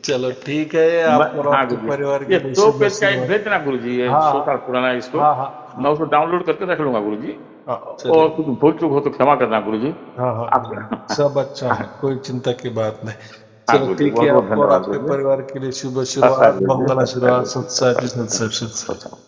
चलो ठीक है, आपको और हाँ आपके गुरु जी परिवार ये के लिए 2 शुभ पेज का एक शुभ। भेज देना गुरु जी, ये हाँ 100 साल पुराना है इसको, हाँ हाँ मैं हाँ उसको डाउनलोड करके रख लूंगा गुरु जी। हाँ और चलिए। कुछ भूल चूक हो तो क्षमा करना गुरु जी। हाँ हाँ आप सब अच्छा है, कोई चिंता की बात नहीं। हाँ चलो गुरु जी ठीक है, बहुत बहुत आपको और धन्यवाद आपके गुरु जी। परिवार के लिए शुभ सत्संग आशीर्वाद, गुरु जी, मंगल सत्संग आशीर्वाद, गुरु जी, सत्संग सत्संग सत्संग। सत्संग।